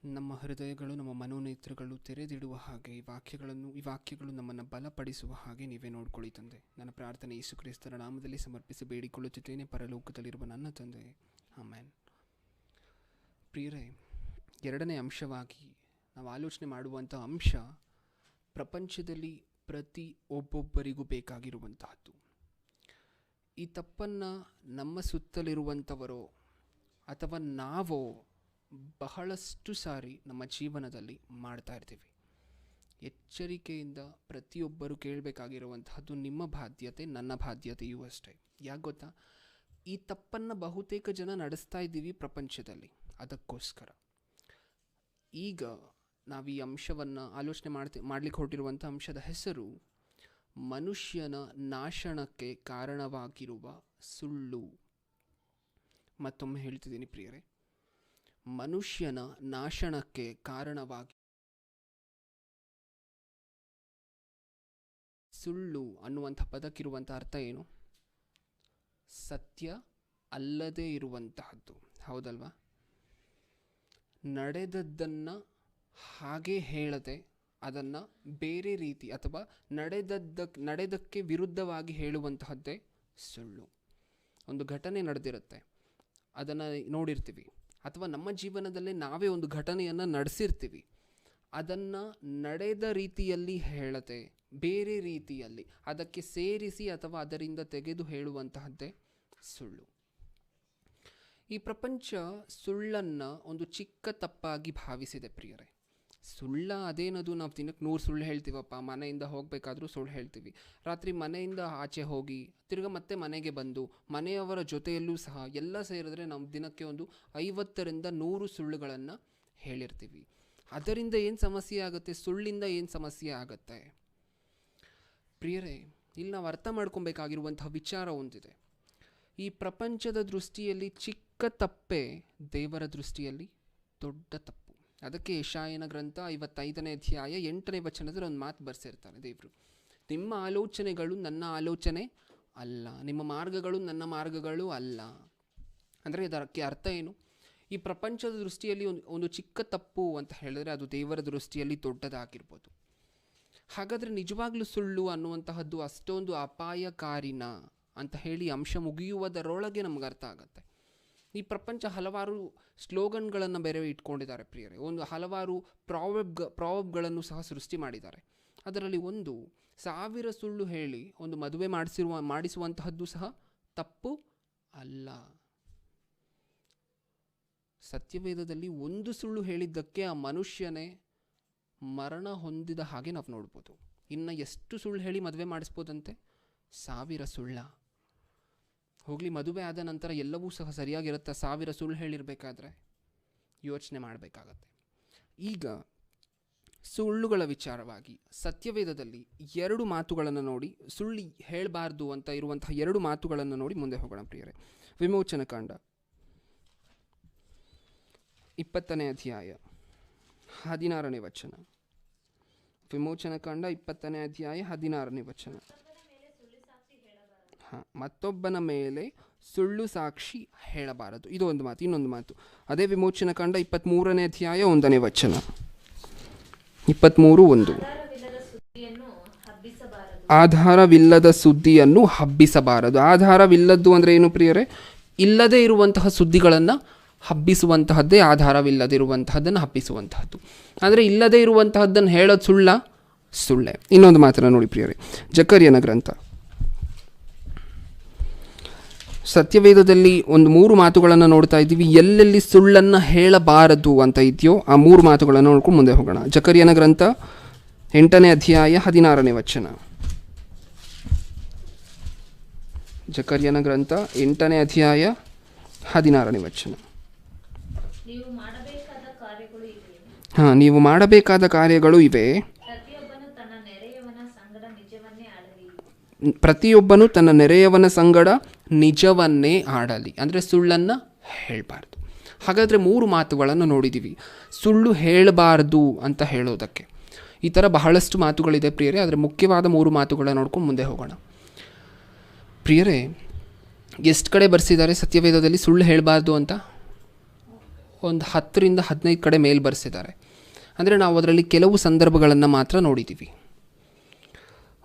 ನಮ್ಮ ಹೃದಯಗಳು, ನಮ್ಮ ಮನೋನೇತ್ರಗಳು ತೆರೆದಿಡುವ ಹಾಗೆ ಈ ವಾಕ್ಯಗಳು ನಮ್ಮನ್ನು ಬಲಪಡಿಸುವ ಹಾಗೆ ನೀವೇ ನೋಡ್ಕೊಳ್ಳಿ ತಂದೆ. ನನ್ನ ಪ್ರಾರ್ಥನೆ ಯೇಸು ಕ್ರಿಸ್ತರ ನಾಮದಲ್ಲಿ ಸಮರ್ಪಿಸಿ ಬೇಡಿಕೊಳ್ಳುತ್ತಿದ್ದೇನೆ, ಪರಲೋಕದಲ್ಲಿರುವ ನನ್ನ ತಂದೆ, ಆಮೆನ್. ಪ್ರಿಯರೇ, ಎರಡನೇ ಅಂಶವಾಗಿ ನಾವು ಆಲೋಚನೆ ಮಾಡುವಂಥ ಅಂಶ ಪ್ರಪಂಚದಲ್ಲಿ ಪ್ರತಿ ಒಬ್ಬೊಬ್ಬರಿಗೂ ಬೇಕಾಗಿರುವಂತಹದ್ದು. ಈ ತಪ್ಪನ್ನು ನಮ್ಮ ಸುತ್ತಲಿರುವಂಥವರೋ ಅಥವಾ ನಾವೋ ಬಹಳಷ್ಟು ಸಾರಿ ನಮ್ಮ ಜೀವನದಲ್ಲಿ ಮಾಡ್ತಾ ಇರ್ತೀವಿ. ಎಚ್ಚರಿಕೆಯಿಂದ ಪ್ರತಿಯೊಬ್ಬರು ಕೇಳಬೇಕಾಗಿರುವಂತಹದ್ದು ನಿಮ್ಮ ಬಾಧ್ಯತೆ, ನನ್ನ ಬಾಧ್ಯತೆಯೂ ಅಷ್ಟೇ. ಯಾಕೆ ಗೊತ್ತಾ? ಈ ತಪ್ಪನ್ನು ಬಹುತೇಕ ಜನ ನಡೆಸ್ತಾ ಇದ್ದೀವಿ ಪ್ರಪಂಚದಲ್ಲಿ. ಅದಕ್ಕೋಸ್ಕರ ಈಗ ನಾವು ಈ ಅಂಶವನ್ನು ಆಲೋಚನೆ ಮಾಡಲಿಕ್ಕೆ ಹೊರಟಿರುವಂಥ ಅಂಶದ ಹೆಸರು ಮನುಷ್ಯನ ನಾಶನಕ್ಕೆ ಕಾರಣವಾಗಿರುವ ಸುಳ್ಳು. ಮತ್ತೊಮ್ಮೆ ಹೇಳ್ತಿದ್ದೀನಿ ಪ್ರಿಯರೇ, ಮನುಷ್ಯನ ನಾಶನಕ್ಕೆ ಕಾರಣವಾಗಿ ಸುಳ್ಳು ಅನ್ನುವಂಥ ಪದಕ್ಕಿರುವಂಥ ಅರ್ಥ ಏನು? ಸತ್ಯ ಅಲ್ಲದೇ ಇರುವಂತಹದ್ದು, ಹೌದಲ್ವಾ? ನಡೆದದ್ದನ್ನು ಹಾಗೆ ಹೇಳದೆ ಅದನ್ನು ಬೇರೆ ರೀತಿ ಅಥವಾ ನಡೆದಕ್ಕೆ ವಿರುದ್ಧವಾಗಿ ಹೇಳುವಂತಹದ್ದೇ ಸುಳ್ಳು. ಒಂದು ಘಟನೆ ನಡೆದಿರುತ್ತೆ, ಅದನ್ನು ನೋಡಿರ್ತೀವಿ, ಅಥವಾ ನಮ್ಮ ಜೀವನದಲ್ಲೇ ನಾವೇ ಒಂದು ಘಟನೆಯನ್ನು ನಡೆಸಿರ್ತೀವಿ. ಅದನ್ನು ನಡೆದ ರೀತಿಯಲ್ಲಿ ಹೇಳದೆ ಬೇರೆ ರೀತಿಯಲ್ಲಿ ಅದಕ್ಕೆ ಸೇರಿಸಿ ಅಥವಾ ಅದರಿಂದ ತೆಗೆದು ಹೇಳುವಂತಹದ್ದೇ ಸುಳ್ಳು. ಈ ಪ್ರಪಂಚ ಸುಳ್ಳನ್ನು ಒಂದು ಚಿಕ್ಕ ತಪ್ಪಾಗಿ ಭಾವಿಸಿದೆ ಪ್ರಿಯರೇ. ಸುಳ್ಳ ಅದೇನದು? ನಾವು ದಿನಕ್ಕೆ 100 ಸುಳ್ಳು ಹೇಳ್ತೀವಪ್ಪ. ಮನೆಯಿಂದ ಹೋಗಬೇಕಾದ್ರೂ ಸುಳ್ಳು ಹೇಳ್ತೀವಿ. ರಾತ್ರಿ ಮನೆಯಿಂದ ಆಚೆ ಹೋಗಿ ತಿರ್ಗ ಮತ್ತೆ ಮನೆಗೆ ಬಂದು ಮನೆಯವರ ಜೊತೆಯಲ್ಲೂ ಸಹ ಎಲ್ಲ ಸೇರಿದ್ರೆ ನಾವು ದಿನಕ್ಕೆ ಒಂದು 50ರಿಂದ 100 ಸುಳ್ಳುಗಳನ್ನು ಹೇಳಿರ್ತೀವಿ. ಅದರಿಂದ ಏನು ಸಮಸ್ಯೆ ಆಗುತ್ತೆ? ಸುಳ್ಳಿಂದ ಏನು ಸಮಸ್ಯೆ ಆಗುತ್ತೆ? ಪ್ರಿಯರೇ, ಇಲ್ಲಿ ನಾವು ಅರ್ಥ ಮಾಡ್ಕೊಬೇಕಾಗಿರುವಂತಹ ವಿಚಾರ ಒಂದಿದೆ. ಈ ಪ್ರಪಂಚದ ದೃಷ್ಟಿಯಲ್ಲಿ ಚಿಕ್ಕ ತಪ್ಪೇ ದೇವರ ದೃಷ್ಟಿಯಲ್ಲಿ ದೊಡ್ಡ ತಪ್ಪು. ಅದಕ್ಕೆ ಯೆಶಾಯನ ಗ್ರಂಥ 55ನೇ ಅಧ್ಯಾಯ 8ನೇ ವಚನದಲ್ಲಿ ಒಂದು ಮಾತು ಬರ್ಸಿರ್ತಾರೆ ದೇವರು. ನಿಮ್ಮ ಆಲೋಚನೆಗಳು ನನ್ನ ಆಲೋಚನೆ ಅಲ್ಲ, ನಿಮ್ಮ ಮಾರ್ಗಗಳು ನನ್ನ ಮಾರ್ಗಗಳು ಅಲ್ಲ. ಅಂದರೆ ಇದಕ್ಕೆ ಅರ್ಥ ಏನು? ಈ ಪ್ರಪಂಚದ ದೃಷ್ಟಿಯಲ್ಲಿ ಒಂದು ಚಿಕ್ಕ ತಪ್ಪು ಅಂತ ಹೇಳಿದ್ರೆ ಅದು ದೇವರ ದೃಷ್ಟಿಯಲ್ಲಿ ದೊಡ್ಡದಾಗಿರ್ಬೋದು. ಹಾಗಾದರೆ ನಿಜವಾಗ್ಲೂ ಸುಳ್ಳು ಅನ್ನುವಂತಹದ್ದು ಅಷ್ಟೊಂದು ಅಪಾಯಕಾರಿನ ಅಂತ ಹೇಳಿ ಅಂಶ ಮುಗಿಯುವುದರೊಳಗೆ ನಮ್ಗೆ ಅರ್ಥ ಆಗುತ್ತೆ. ಈ ಪ್ರಪಂಚ ಹಲವಾರು ಸ್ಲೋಗನ್ಗಳನ್ನು ಬೇರೆ ಇಟ್ಕೊಂಡಿದ್ದಾರೆ ಪ್ರಿಯರೇ. ಹಲವಾರು ಪ್ರಾವಬ್ಗಳನ್ನು ಸಹ ಸೃಷ್ಟಿ ಮಾಡಿದ್ದಾರೆ. ಅದರಲ್ಲಿ ಒಂದು 1000 ಸುಳ್ಳು ಹೇಳಿ ಒಂದು ಮದುವೆ ಮಾಡಿಸುವಂತಹದ್ದು ಸಹ ತಪ್ಪು ಅಲ್ಲ. ಸತ್ಯವೇದದಲ್ಲಿ ಒಂದು ಸುಳ್ಳು ಹೇಳಿದ್ದಕ್ಕೆ ಆ ಮನುಷ್ಯನೇ ಮರಣ ಹೊಂದಿದ ಹಾಗೆ ನಾವು ನೋಡ್ಬೋದು. ಇನ್ನು ಎಷ್ಟು ಸುಳ್ಳು ಹೇಳಿ ಮದುವೆ ಮಾಡಿಸ್ಬೋದಂತೆ? 1000 ಸುಳ್ಳ. ಹೋಗಲಿ, ಮದುವೆ ಆದ ನಂತರ ಎಲ್ಲವೂ ಸಹ ಸರಿಯಾಗಿರುತ್ತೆ. 1000 ಸುಳ್ಳು ಹೇಳಿರಬೇಕಾದ್ರೆ ಯೋಚನೆ ಮಾಡಬೇಕಾಗತ್ತೆ. ಈಗ ಸುಳ್ಳುಗಳ ವಿಚಾರವಾಗಿ ಸತ್ಯವೇದದಲ್ಲಿ 2 ಮಾತುಗಳನ್ನು ನೋಡಿ, ಸುಳ್ಳು ಹೇಳಬಾರ್ದು ಅಂತ ಇರುವಂತಹ 2 ಮಾತುಗಳನ್ನು ನೋಡಿ ಮುಂದೆ ಹೋಗೋಣ ಪ್ರಿಯರೇ. ವಿಮೋಚನ ಕಾಂಡ 20ನೇ ಅಧ್ಯಾಯ 16ನೇ ವಚನ. ವಿಮೋಚನ ಕಾಂಡ 20ನೇ ಅಧ್ಯಾಯ 16ನೇ ವಚನ. ಮತ್ತೊಬ್ಬನ ಮೇಲೆ ಸುಳ್ಳು ಸಾಕ್ಷಿ ಹೇಳಬಾರದು. ಇದು ಒಂದು ಮಾತು. ಇನ್ನೊಂದು ಮಾತು ಅದೇ ವಿಮೋಚನ ಕಾಂಡ 23ನೇ ಅಧ್ಯಾಯ 1ನೇ ವಚನ. 23:1. ಆಧಾರವಿಲ್ಲದ ಸುದ್ದಿಯನ್ನು ಹಬ್ಬಿಸಬಾರದು. ಆಧಾರವಿಲ್ಲದ್ದು ಅಂದರೆ ಏನು ಪ್ರಿಯರೇ? ಇಲ್ಲದೇ ಇರುವಂತಹ ಸುದ್ದಿಗಳನ್ನು ಹಬ್ಬಿಸುವಂತಹದ್ದೇ ಆಧಾರವಿಲ್ಲದಿರುವಂತಹದ್ದನ್ನು ಹಬ್ಬಿಸುವಂತಹದ್ದು. ಅಂದರೆ ಇಲ್ಲದೇ ಇರುವಂತಹದ್ದನ್ನು ಹೇಳೋದು ಸುಳ್ಳೆ. ಇನ್ನೊಂದು ಮಾತನ್ನು ನೋಡಿ ಪ್ರಿಯರೇ, ಜಕರ್ಯನ ಗ್ರಂಥ. ಸತ್ಯವೇದದಲ್ಲಿ ಒಂದು 3 ಮಾತುಗಳನ್ನು ನೋಡ್ತಾ ಇದ್ದೀವಿ. ಎಲ್ಲೆಲ್ಲಿ ಸುಳ್ಳನ್ನು ಹೇಳಬಾರದು ಅಂತ ಇದೆಯೋ ಆ 3 ಮಾತುಗಳನ್ನು ನೋಡ್ಕೊಂಡು ಮುಂದೆ ಹೋಗೋಣ. ಜಕರ್ಯನ ಗ್ರಂಥ 8ನೇ ಅಧ್ಯಾಯ 16ನೇ ವಚನ. ಜಕರ್ಯನ ಗ್ರಂಥ 8ನೇ ಅಧ್ಯಾಯ 16ನೇ ವಚನ. ನೀವು ಮಾಡಬೇಕಾದ ಕಾರ್ಯಗಳು ಇವೆ. ಪ್ರತಿಯೊಬ್ಬನು ತನ್ನ ನೆರೆಯವನ ಸಂಗಡ ನಿಜವನ್ನೇ ಆಡಲಿ. ಅಂದರೆ ಸುಳ್ಳನ್ನು ಹೇಳಬಾರ್ದು. ಹಾಗಾದರೆ 3 ಮಾತುಗಳನ್ನು ನೋಡಿದ್ದೀವಿ ಸುಳ್ಳು ಹೇಳಬಾರ್ದು ಅಂತ ಹೇಳೋದಕ್ಕೆ. ಈ ಥರ ಬಹಳಷ್ಟು ಮಾತುಗಳಿದೆ ಪ್ರಿಯರೇ, ಆದರೆ ಮುಖ್ಯವಾದ 3 ಮಾತುಗಳನ್ನು ನೋಡ್ಕೊಂಡು ಮುಂದೆ ಹೋಗೋಣ. ಪ್ರಿಯರೇ, ಎಷ್ಟು ಕಡೆ ಬರ್ಸಿದ್ದಾರೆ ಸತ್ಯವೇದದಲ್ಲಿ ಸುಳ್ಳು ಹೇಳಬಾರ್ದು ಅಂತ? ಒಂದು 10ರಿಂದ 15 ಕಡೆ ಮೇಲ್ ಬರೆಸಿದ್ದಾರೆ. ಅಂದರೆ ನಾವು ಅದರಲ್ಲಿ ಕೆಲವು ಸಂದರ್ಭಗಳನ್ನು ಮಾತ್ರ ನೋಡಿದ್ದೀವಿ.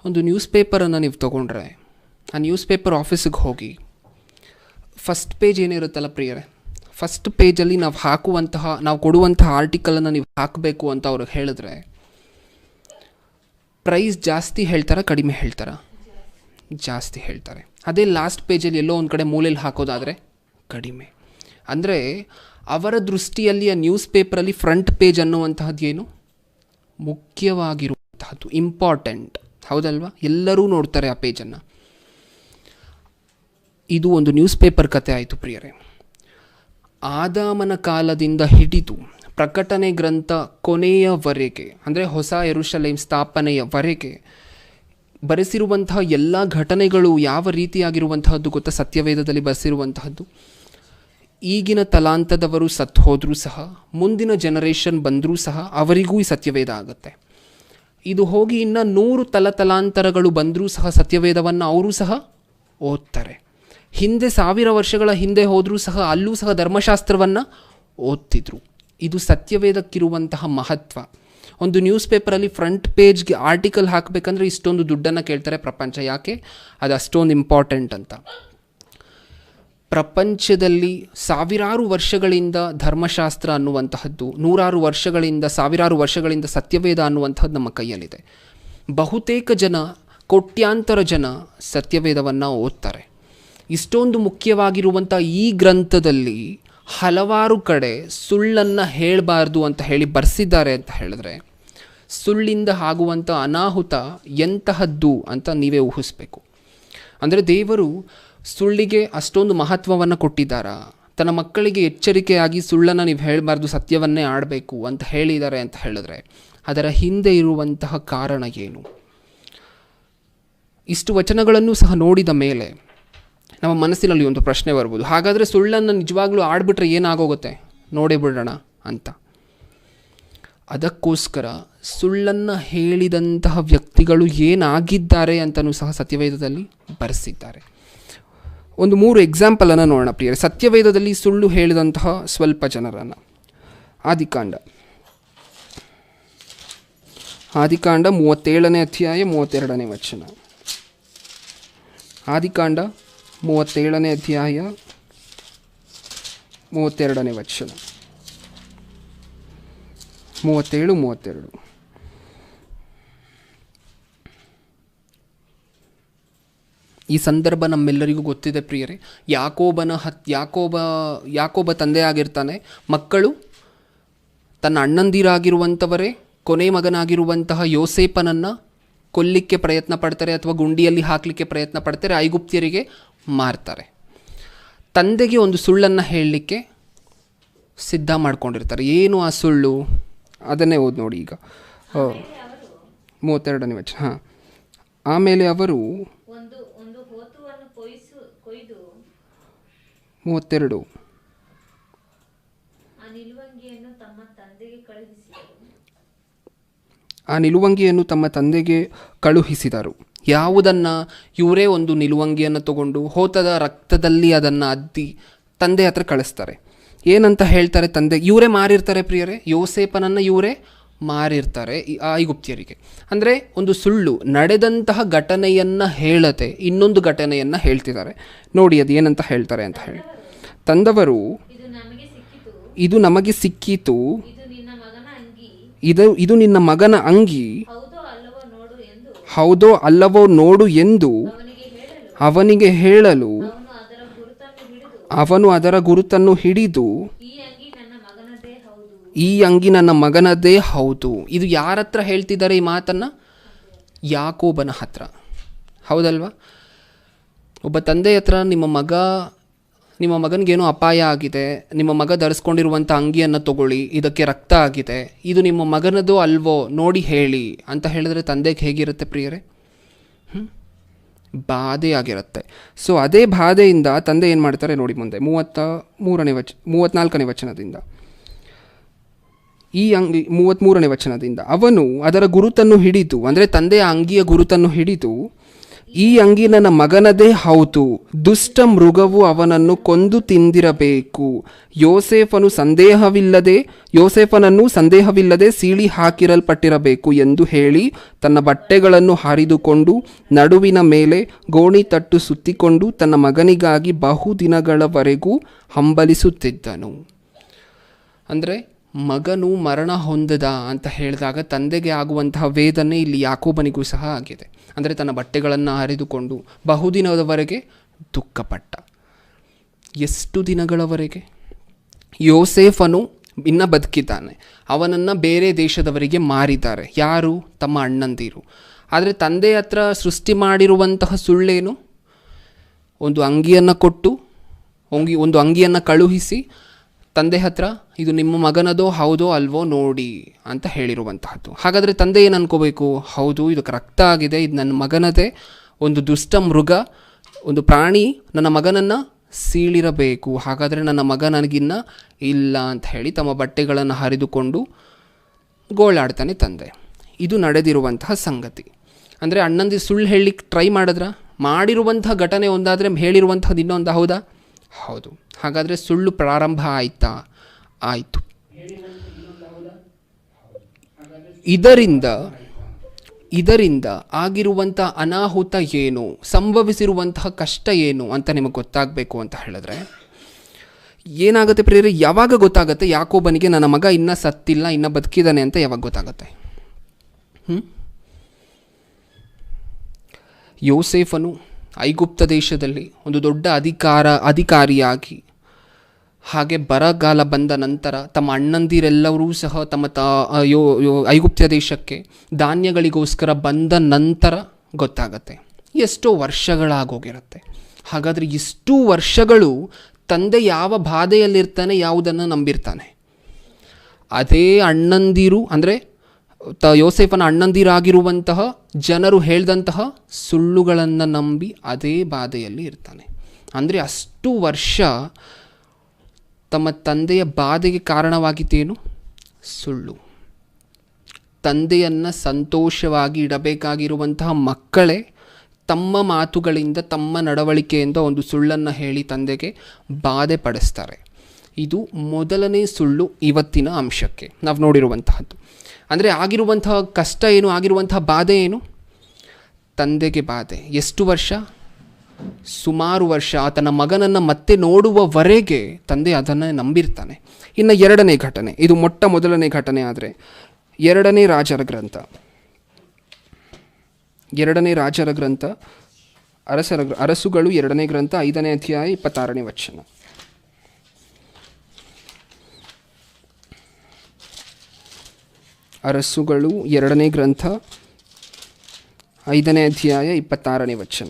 ಒಂದು ನ್ಯೂಸ್ ಪೇಪರನ್ನು ನೀವು ತೊಗೊಂಡ್ರೆ ಆ ನ್ಯೂಸ್ ಪೇಪರ್ ಆಫೀಸಿಗೆ ಹೋಗಿ ಫಸ್ಟ್ ಪೇಜ್ ಏನಿರುತ್ತಲ್ಲ ಪ್ರಿಯರೇ, ಫಸ್ಟ್ ಪೇಜಲ್ಲಿ ನಾವು ಕೊಡುವಂತಹ ಆರ್ಟಿಕಲನ್ನು ನೀವು ಹಾಕಬೇಕು ಅಂತ ಅವ್ರಿಗೆ ಹೇಳಿದ್ರೆ ಪ್ರೈಸ್ ಜಾಸ್ತಿ ಹೇಳ್ತಾರಾ ಕಡಿಮೆ ಹೇಳ್ತಾರಾ? ಜಾಸ್ತಿ ಹೇಳ್ತಾರೆ. ಅದೇ ಲಾಸ್ಟ್ ಪೇಜಲ್ಲಿ ಎಲ್ಲೋ ಒಂದು ಕಡೆ ಮೂಲೆಯಲ್ಲಿ ಹಾಕೋದಾದರೆ ಕಡಿಮೆ. ಅಂದರೆ ಅವರ ದೃಷ್ಟಿಯಲ್ಲಿ ಆ ನ್ಯೂಸ್ ಪೇಪರಲ್ಲಿ ಫ್ರಂಟ್ ಪೇಜ್ ಅನ್ನುವಂತಹದ್ದು ಏನು ಮುಖ್ಯವಾಗಿರುವಂತಹದ್ದು, ಇಂಪಾರ್ಟೆಂಟ್, ಹೌದಲ್ವಾ? ಎಲ್ಲರೂ ನೋಡ್ತಾರೆ ಆ ಪೇಜನ್ನು. ಇದು ಒಂದು ನ್ಯೂಸ್ ಪೇಪರ್ ಕತೆ ಆಯಿತು ಪ್ರಿಯರೇ. ಆದಾಮನ ಕಾಲದಿಂದ ಹಿಡಿದು ಪ್ರಕಟಣೆ ಗ್ರಂಥ ಕೊನೆಯವರೆಗೆ, ಅಂದರೆ ಹೊಸ ಯೆರೂಸಲೇಮ್ ಸ್ಥಾಪನೆಯವರೆಗೆ ಬರೆಸಿರುವಂತಹ ಎಲ್ಲ ಘಟನೆಗಳು ಯಾವ ರೀತಿಯಾಗಿರುವಂತಹದ್ದು ಗೊತ್ತಾ? ಸತ್ಯವೇದದಲ್ಲಿ ಬರೆಸಿರುವಂತಹದ್ದು. ಈಗಿನ ತಲಾಂತದವರು ಸತ್ತು ಹೋದರೂ ಸಹ, ಮುಂದಿನ ಜನರೇಷನ್ ಬಂದರೂ ಸಹ ಅವರಿಗೂ ಈ ಸತ್ಯವೇದ ಆಗುತ್ತೆ. ಇದು ಹೋಗಿ ಇನ್ನು 100 ತಲಾಂತರಗಳು ಬಂದರೂ ಸಹ ಸತ್ಯವೇದವನ್ನು ಅವರೂ ಸಹ ಓದ್ತಾರೆ. ಹಿಂದೆ 1000 ವರ್ಷಗಳ ಹಿಂದೆ ಹೋದರೂ ಸಹ ಅಲ್ಲೂ ಸಹ ಧರ್ಮಶಾಸ್ತ್ರವನ್ನು ಓದ್ತಿದ್ರು. ಇದು ಸತ್ಯವೇದಕ್ಕಿರುವಂತಹ ಮಹತ್ವ. ಒಂದು ನ್ಯೂಸ್ ಪೇಪರಲ್ಲಿ ಫ್ರಂಟ್ ಪೇಜ್ಗೆ ಆರ್ಟಿಕಲ್ ಹಾಕಬೇಕಂದ್ರೆ ಇಷ್ಟೊಂದು ದುಡ್ಡನ್ನು ಕೇಳ್ತಾರೆ ಪ್ರಪಂಚ. ಯಾಕೆ? ಅದು ಅಷ್ಟೊಂದು ಇಂಪಾರ್ಟೆಂಟ್ ಅಂತ. ಪ್ರಪಂಚದಲ್ಲಿ ಸಾವಿರಾರು ವರ್ಷಗಳಿಂದ ಧರ್ಮಶಾಸ್ತ್ರ ಅನ್ನುವಂತಹದ್ದು, 100 ವರ್ಷಗಳಿಂದ 1000 ವರ್ಷಗಳಿಂದ ಸತ್ಯವೇದ ಅನ್ನುವಂಥದ್ದು ನಮ್ಮ ಕೈಯಲ್ಲಿದೆ. ಬಹುತೇಕ ಜನ, ಕೋಟ್ಯಾಂತರ ಜನ ಸತ್ಯವೇದವನ್ನು ಓದ್ತಾರೆ. ಇಷ್ಟೊಂದು ಮುಖ್ಯವಾಗಿರುವಂಥ ಈ ಗ್ರಂಥದಲ್ಲಿ ಹಲವಾರು ಕಡೆ ಸುಳ್ಳನ್ನು ಹೇಳಬಾರ್ದು ಅಂತ ಹೇಳಿ ಬರೆಸಿದ್ದಾರೆ ಅಂತ ಹೇಳಿದ್ರೆ ಸುಳ್ಳಿಂದ ಆಗುವಂಥ ಅನಾಹುತ ಎಂತಹದ್ದು ಅಂತ ನೀವೇ ಊಹಿಸ್ಬೇಕು. ಅಂದರೆ ದೇವರು ಸುಳ್ಳಿಗೆ ಅಷ್ಟೊಂದು ಮಹತ್ವವನ್ನು ಕೊಟ್ಟಿದ್ದಾರಾ? ತನ್ನ ಮಕ್ಕಳಿಗೆ ಎಚ್ಚರಿಕೆಯಾಗಿ ಸುಳ್ಳನ್ನು ನೀವು ಹೇಳಬಾರ್ದು, ಸತ್ಯವನ್ನೇ ಆಡಬೇಕು ಅಂತ ಹೇಳಿದ್ದಾರೆ ಅಂತ ಹೇಳಿದ್ರೆ ಅದರ ಹಿಂದೆ ಇರುವಂತಹ ಕಾರಣ ಏನು? ಇಷ್ಟು ವಚನಗಳನ್ನು ಸಹ ನೋಡಿದ ಮೇಲೆ ನಮ್ಮ ಮನಸ್ಸಿನಲ್ಲಿ ಒಂದು ಪ್ರಶ್ನೆ ಬರ್ಬೋದು, ಹಾಗಾದರೆ ಸುಳ್ಳನ್ನು ನಿಜವಾಗ್ಲೂ ಆಡ್ಬಿಟ್ರೆ ಏನಾಗೋಗುತ್ತೆ, ನೋಡೇ ಬಿಡೋಣ ಅಂತ. ಅದಕ್ಕೋಸ್ಕರ ಸುಳ್ಳನ್ನು ಹೇಳಿದಂತಹ ವ್ಯಕ್ತಿಗಳು ಏನಾಗಿದ್ದಾರೆ ಅಂತಲೂ ಸಹ ಸತ್ಯವೇದದಲ್ಲಿ ಬರೆಸಿದ್ದಾರೆ. ಒಂದು 3 ಎಕ್ಸಾಂಪಲನ್ನು ನೋಡೋಣ ಪ್ರಿಯರೇ. ಸತ್ಯವೇದದಲ್ಲಿ ಸುಳ್ಳು ಹೇಳಿದಂತಹ ಸ್ವಲ್ಪ ಜನರನ್ನು. ಆದಿಕಾಂಡ 37ನೇ ಅಧ್ಯಾಯ 32ನೇ ವಚನ. ಆದಿಕಾಂಡ 37ನೇ ಅಧ್ಯಾಯ 32ನೇ ವಚನ. 37-32. ಈ ಸಂದರ್ಭ ನಮ್ಮೆಲ್ಲರಿಗೂ ಗೊತ್ತಿದೆ ಪ್ರಿಯರೇ. ಯಾಕೋಬ ತಂದೆಯಾಗಿರ್ತಾನೆ. ಮಕ್ಕಳು ತನ್ನ ಅಣ್ಣಂದಿರಾಗಿರುವಂಥವರೇ ಕೊನೆ ಮಗನಾಗಿರುವಂತಹ ಯೋಸೇಪನನ್ನು ಕೊಲ್ಲಿಕ್ಕೆ ಪ್ರಯತ್ನ ಪಡ್ತಾರೆ ಅಥವಾ ಗುಂಡಿಯಲ್ಲಿ ಹಾಕಲಿಕ್ಕೆ ಪ್ರಯತ್ನ ಪಡ್ತಾರೆ, ಐಗುಪ್ತ್ಯರಿಗೆ ಮಾರ್ತಾರೆ. ತಂದೆಗೆ ಒಂದು ಸುಳ್ಳನ್ನು ಹೇಳಲಿಕ್ಕೆ ಸಿದ್ಧ ಮಾಡ್ಕೊಂಡಿರ್ತಾರೆ. ಏನು ಆ ಸುಳ್ಳು? ಅದನ್ನೇ ಓದಿ ನೋಡಿ ಈಗ 32ನೇ ವಚನ. ಹಾಂ, ಆಮೇಲೆ ಅವರು 32 ಆ ನಿಲುವಂಗಿಯನ್ನು ತಮ್ಮ ತಂದೆಗೆ ಕಳುಹಿಸಿದರು. ಯಾವುದನ್ನು? ಇವರೇ ಒಂದು ನಿಲುವಂಗಿಯನ್ನು ತಗೊಂಡು ಹೋತದ ರಕ್ತದಲ್ಲಿ ಅದನ್ನು ಅದ್ದಿ ತಂದೆ ಹತ್ರ ಕಳಿಸ್ತಾರೆ. ಏನಂತ ಹೇಳ್ತಾರೆ? ತಂದೆ ಇವರೇ ಮಾರಿರ್ತಾರೆ ಪ್ರಿಯರೇ, ಯೋಸೇಪನನ್ನು ಇವರೇ ಮಾರಿರ್ತಾರೆ ಐಗುಪ್ತ್ಯರಿಗೆ. ಅಂದರೆ ಒಂದು ಸುಳ್ಳು ನಡೆದಂತಹ ಘಟನೆಯನ್ನು ಹೇಳದೆ ಇನ್ನೊಂದು ಘಟನೆಯನ್ನು ಹೇಳ್ತಿದ್ದಾರೆ. ನೋಡಿ ಅದು ಏನಂತ ಹೇಳ್ತಾರೆ ಅಂತ ಹೇಳಿ. ತಂದವರು, ಇದು ನಮಗೆ ಸಿಕ್ಕಿತು, ಇದು ನಿನ್ನ ಮಗನ ಅಂಗಿ, ಹೌದೋ ಅಲ್ಲವೋ ನೋಡು ಎಂದು ಅವನಿಗೆ ಹೇಳಲು ಅವನು ಅದರ ಗುರುತನ್ನು ಹಿಡಿದು, ಈ ಅಂಗಿ ನನ್ನ ಮಗನದೇ ಹೌದು. ಇದು ಯಾರ ಹತ್ರ ಹೇಳ್ತಿದ್ದಾರೆ ಈ ಮಾತನ್ನು? ಯಾಕೋಬನ ಹತ್ರ, ಹೌದಲ್ವಾ? ಒಬ್ಬ ತಂದೆ ಹತ್ರ ನಿಮ್ಮ ಮಗನಿಗೇನೋ ಅಪಾಯ ಆಗಿದೆ, ನಿಮ್ಮ ಮಗ ಧರಿಸ್ಕೊಂಡಿರುವಂಥ ಅಂಗಿಯನ್ನು ತಗೊಳ್ಳಿ, ಇದಕ್ಕೆ ರಕ್ತ ಆಗಿದೆ, ಇದು ನಿಮ್ಮ ಮಗನದೋ ಅಲ್ವೋ ನೋಡಿ ಹೇಳಿ ಅಂತ ಹೇಳಿದ್ರೆ ತಂದೆಗೆ ಹೇಗಿರುತ್ತೆ ಪ್ರಿಯರೇ? ಬಾಧೆ ಆಗಿರುತ್ತೆ. ಸೊ ಅದೇ ಬಾಧೆಯಿಂದ ತಂದೆ ಏನು ಮಾಡ್ತಾರೆ ನೋಡಿ ಮುಂದೆ 34ನೇ ವಚನದಿಂದ. ಈ ಅಂಗಿ 33ನೇ ವಚನದಿಂದ ಅವನು ಅದರ ಗುರುತನ್ನು ಹಿಡಿದು, ಅಂದರೆ ತಂದೆಯ ಅಂಗಿಯ ಗುರುತನ್ನು ಹಿಡಿದು, ಈ ಅಂಗಿ ನನ್ನ ಮಗನದೇ ಹೌದು, ದುಷ್ಟ ಮೃಗವು ಅವನನ್ನು ಕೊಂದು ತಿಂದಿರಬೇಕು. ಯೋಸೇಫನನ್ನು ಸಂದೇಹವಿಲ್ಲದೆ ಸೀಳಿ ಹಾಕಿರಲ್ಪಟ್ಟಿರಬೇಕು ಎಂದು ಹೇಳಿ ತನ್ನ ಬಟ್ಟೆಗಳನ್ನು ಹರಿದುಕೊಂಡು ನಡುವಿನ ಮೇಲೆ ಗೋಣಿತಟ್ಟು ಸುತ್ತಿಕೊಂಡು ತನ್ನ ಮಗನಿಗಾಗಿ ಬಹುದಿನಗಳವರೆಗೂ ಹಂಬಲಿಸುತ್ತಿದ್ದನು. ಅಂದರೆ ಮಗನು ಮರಣ ಹೊಂದದ ಅಂತ ಹೇಳಿದಾಗ ತಂದೆಗೆ ಆಗುವಂತಹ ವೇದನೆ ಇಲ್ಲಿ ಯಾಕೋಬನಿಗೂ ಸಹ ಆಗಿದೆ. ಅಂದರೆ ತನ್ನ ಬಟ್ಟೆಗಳನ್ನು ಹರಿದುಕೊಂಡು ಬಹುದಿನದವರೆಗೆ ದುಃಖಪಟ್ಟ. ಎಷ್ಟು ದಿನಗಳವರೆಗೆ? ಯೋಸೇಫನು ಇನ್ನು ಬದುಕಿದ್ದಾನೆ, ಅವನನ್ನು ಬೇರೆ ದೇಶದವರಿಗೆ ಮಾರಿದ್ದಾರೆ. ಯಾರು? ತಮ್ಮ ಅಣ್ಣಂದಿರು. ಆದರೆ ತಂದೆ ಹತ್ರ ಸೃಷ್ಟಿ ಮಾಡಿರುವಂತಹ ಸುಳ್ಳೇನು? ಒಂದು ಅಂಗಿಯನ್ನು ಕೊಟ್ಟು ಒಂದು ಅಂಗಿಯನ್ನು ಕಳುಹಿಸಿ ತಂದೆ ಹತ್ರ ಇದು ನಿಮ್ಮ ಮಗನದೋ ಹೌದೋ ಅಲ್ವೋ ನೋಡಿ ಅಂತ ಹೇಳಿರುವಂತಹದ್ದು. ಹಾಗಾದರೆ ತಂದೆ ಏನು ಅನ್ಕೋಬೇಕು? ಹೌದು, ಇದು ಕರೆಕ್ಟ್ ಆಗಿದೆ, ಇದು ನನ್ನ ಮಗನದೇ. ಒಂದು ದುಷ್ಟ ಮೃಗ, ಒಂದು ಪ್ರಾಣಿ ನನ್ನ ಮಗನನ್ನು ಸೀಳಿರಬೇಕು, ಹಾಗಾದರೆ ನನ್ನ ಮಗ ನನಗಿನ್ನ ಇಲ್ಲ ಅಂತ ಹೇಳಿ ತಮ್ಮ ಬಟ್ಟೆಗಳನ್ನು ಹರಿದುಕೊಂಡು ಗೋಳಾಡ್ತಾನೆ ತಂದೆ. ಇದು ನಡೆದಿರುವಂತಹ ಸಂಗತಿ. ಅಂದರೆ ಅಣ್ಣಂದಿ ಸುಳ್ಳು ಹೇಳಲಿಕ್ಕೆ ಟ್ರೈ ಮಾಡಿರುವಂತಹ ಘಟನೆ ಒಂದಾದರೆ ಹೇಳಿರುವಂಥದ್ದು ಇನ್ನೊಂದು. ಹೌದಾ? ಹೌದು. ಹಾಗಾದರೆ ಸುಳ್ಳು ಪ್ರಾರಂಭ ಆಯಿತಾ? ಆಯಿತು. ಇದರಿಂದ ಆಗಿರುವಂಥ ಅನಾಹುತ ಏನು, ಸಂಭವಿಸಿರುವಂತಹ ಕಷ್ಟ ಏನು ಅಂತ ನಿಮಗೆ ಗೊತ್ತಾಗಬೇಕು ಅಂತ ಹೇಳಿದ್ರೆ ಏನಾಗುತ್ತೆ ಪ್ರಿಯರೇ? ಯಾವಾಗ ಗೊತ್ತಾಗುತ್ತೆ ಯಾಕೋಬನಿಗೆ ನನ್ನ ಮಗ ಇನ್ನೂ ಸತ್ತಿಲ್ಲ, ಇನ್ನೂ ಬದುಕಿದ್ದಾನೆ ಅಂತ ಯಾವಾಗ ಗೊತ್ತಾಗುತ್ತೆ? ಯೋಸೇಫನು ಐಗುಪ್ತ ದೇಶದಲ್ಲಿ ಒಂದು ದೊಡ್ಡ ಅಧಿಕಾರಿಯಾಗಿ, ಹಾಗೆ ಬರಗಾಲ ಬಂದ ನಂತರ ತಮ್ಮ ಅಣ್ಣಂದಿರೆಲ್ಲರೂ ಸಹ ತಮ್ಮ ಐಗುಪ್ತ ದೇಶಕ್ಕೆ ಧಾನ್ಯಗಳಿಗೋಸ್ಕರ ಬಂದ ನಂತರ ಗೊತ್ತಾಗತ್ತೆ. ಎಷ್ಟೋ ವರ್ಷಗಳಾಗೋಗಿರುತ್ತೆ. ಹಾಗಾದರೆ ಇಷ್ಟು ವರ್ಷಗಳು ತಂದೆ ಯಾವ ಬಾಧೆಯಲ್ಲಿರ್ತಾನೆ, ಯಾವುದನ್ನು ನಂಬಿರ್ತಾನೆ? ಅದೇ ಅಣ್ಣಂದಿರು, ಅಂದರೆ ಯೋಸೇಫನ ಅಣ್ಣಂದಿರಾಗಿರುವಂತಹ ಜನರು ಹೇಳಿದಂತಹ ಸುಳ್ಳುಗಳನ್ನು ನಂಬಿ ಅದೇ ಬಾಧೆಯಲ್ಲಿ ಇರ್ತಾನೆ. ಅಂದರೆ ಅಷ್ಟು ವರ್ಷ ತಮ್ಮ ತಂದೆಯ ಬಾಧೆಗೆ ಕಾರಣವಾಗಿತ್ತೇನು? ಸುಳ್ಳು. ತಂದೆಯನ್ನು ಸಂತೋಷವಾಗಿ ಇಡಬೇಕಾಗಿರುವಂತಹ ಮಕ್ಕಳೇ ತಮ್ಮ ಮಾತುಗಳಿಂದ, ತಮ್ಮ ನಡವಳಿಕೆಯಿಂದ ಒಂದು ಸುಳ್ಳನ್ನು ಹೇಳಿ ತಂದೆಗೆ ಬಾಧೆ ಪಡಿಸ್ತಾರೆ. ಇದು ಮೊದಲನೇ ಸುಳ್ಳು ಇವತ್ತಿನ ಅಂಶಕ್ಕೆ ನಾವು ನೋಡಿರುವಂತಹದ್ದು. ಅಂದರೆ ಆಗಿರುವಂತಹ ಕಷ್ಟ ಏನು, ಆಗಿರುವಂತಹ ಬಾಧೆ ಏನು? ತಂದೆಗೆ ಬಾಧೆ. ಎಷ್ಟು ವರ್ಷ? ಸುಮಾರು ವರ್ಷ. ಆತನ ಮಗನನ್ನು ಮತ್ತೆ ನೋಡುವವರೆಗೆ ತಂದೆ ಅದನ್ನು ನಂಬಿರ್ತಾನೆ. ಇನ್ನು ಎರಡನೇ ಘಟನೆ, ಇದು ಮೊದಲನೇ ಘಟನೆ ಆದರೆ ಎರಡನೇ ರಾಜರ ಗ್ರಂಥ ಅರಸುಗಳು 2ನೇ ಗ್ರಂಥ 5ನೇ ಅಧ್ಯಾಯ 26ನೇ ವಚನ. ಅರಸುಗಳು 2ನೇ ಗ್ರಂಥ 5ನೇ ಅಧ್ಯಾಯ 26ನೇ ವಚನ.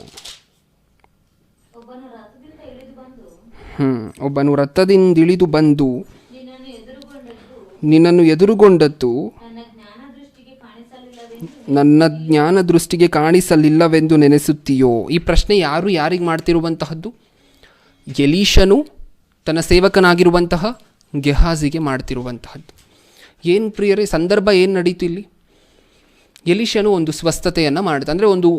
ಒಬ್ಬನು ರಥದಿಂದಿಳಿದು ಬಂದು ನಿನ್ನನ್ನು ಎದುರುಗೊಂಡದ್ದು ನನ್ನ ಜ್ಞಾನ ದೃಷ್ಟಿಗೆ ಕಾಣಿಸಲಿಲ್ಲವೆಂದು ನೆನೆಸುತ್ತೀಯೋ? ಈ ಪ್ರಶ್ನೆ ಯಾರಿಗೆ ಮಾಡ್ತಿರುವಂತಹದ್ದು? ಎಲೀಷನು ತನ್ನ ಸೇವಕನಾಗಿರುವಂತಹ ಗೆಹಾಜಿಗೆ ಮಾಡ್ತಿರುವಂತಹದ್ದು. ಏನು ಪ್ರಿಯರೇ, ಸಂದರ್ಭ ಏನು ನಡೀತು ಇಲ್ಲಿ? ಎಲೀಷನು ಒಂದು ಸ್ವಸ್ಥತೆಯನ್ನು ಮಾಡಿದ, ಅಂದರೆ ಒಂದು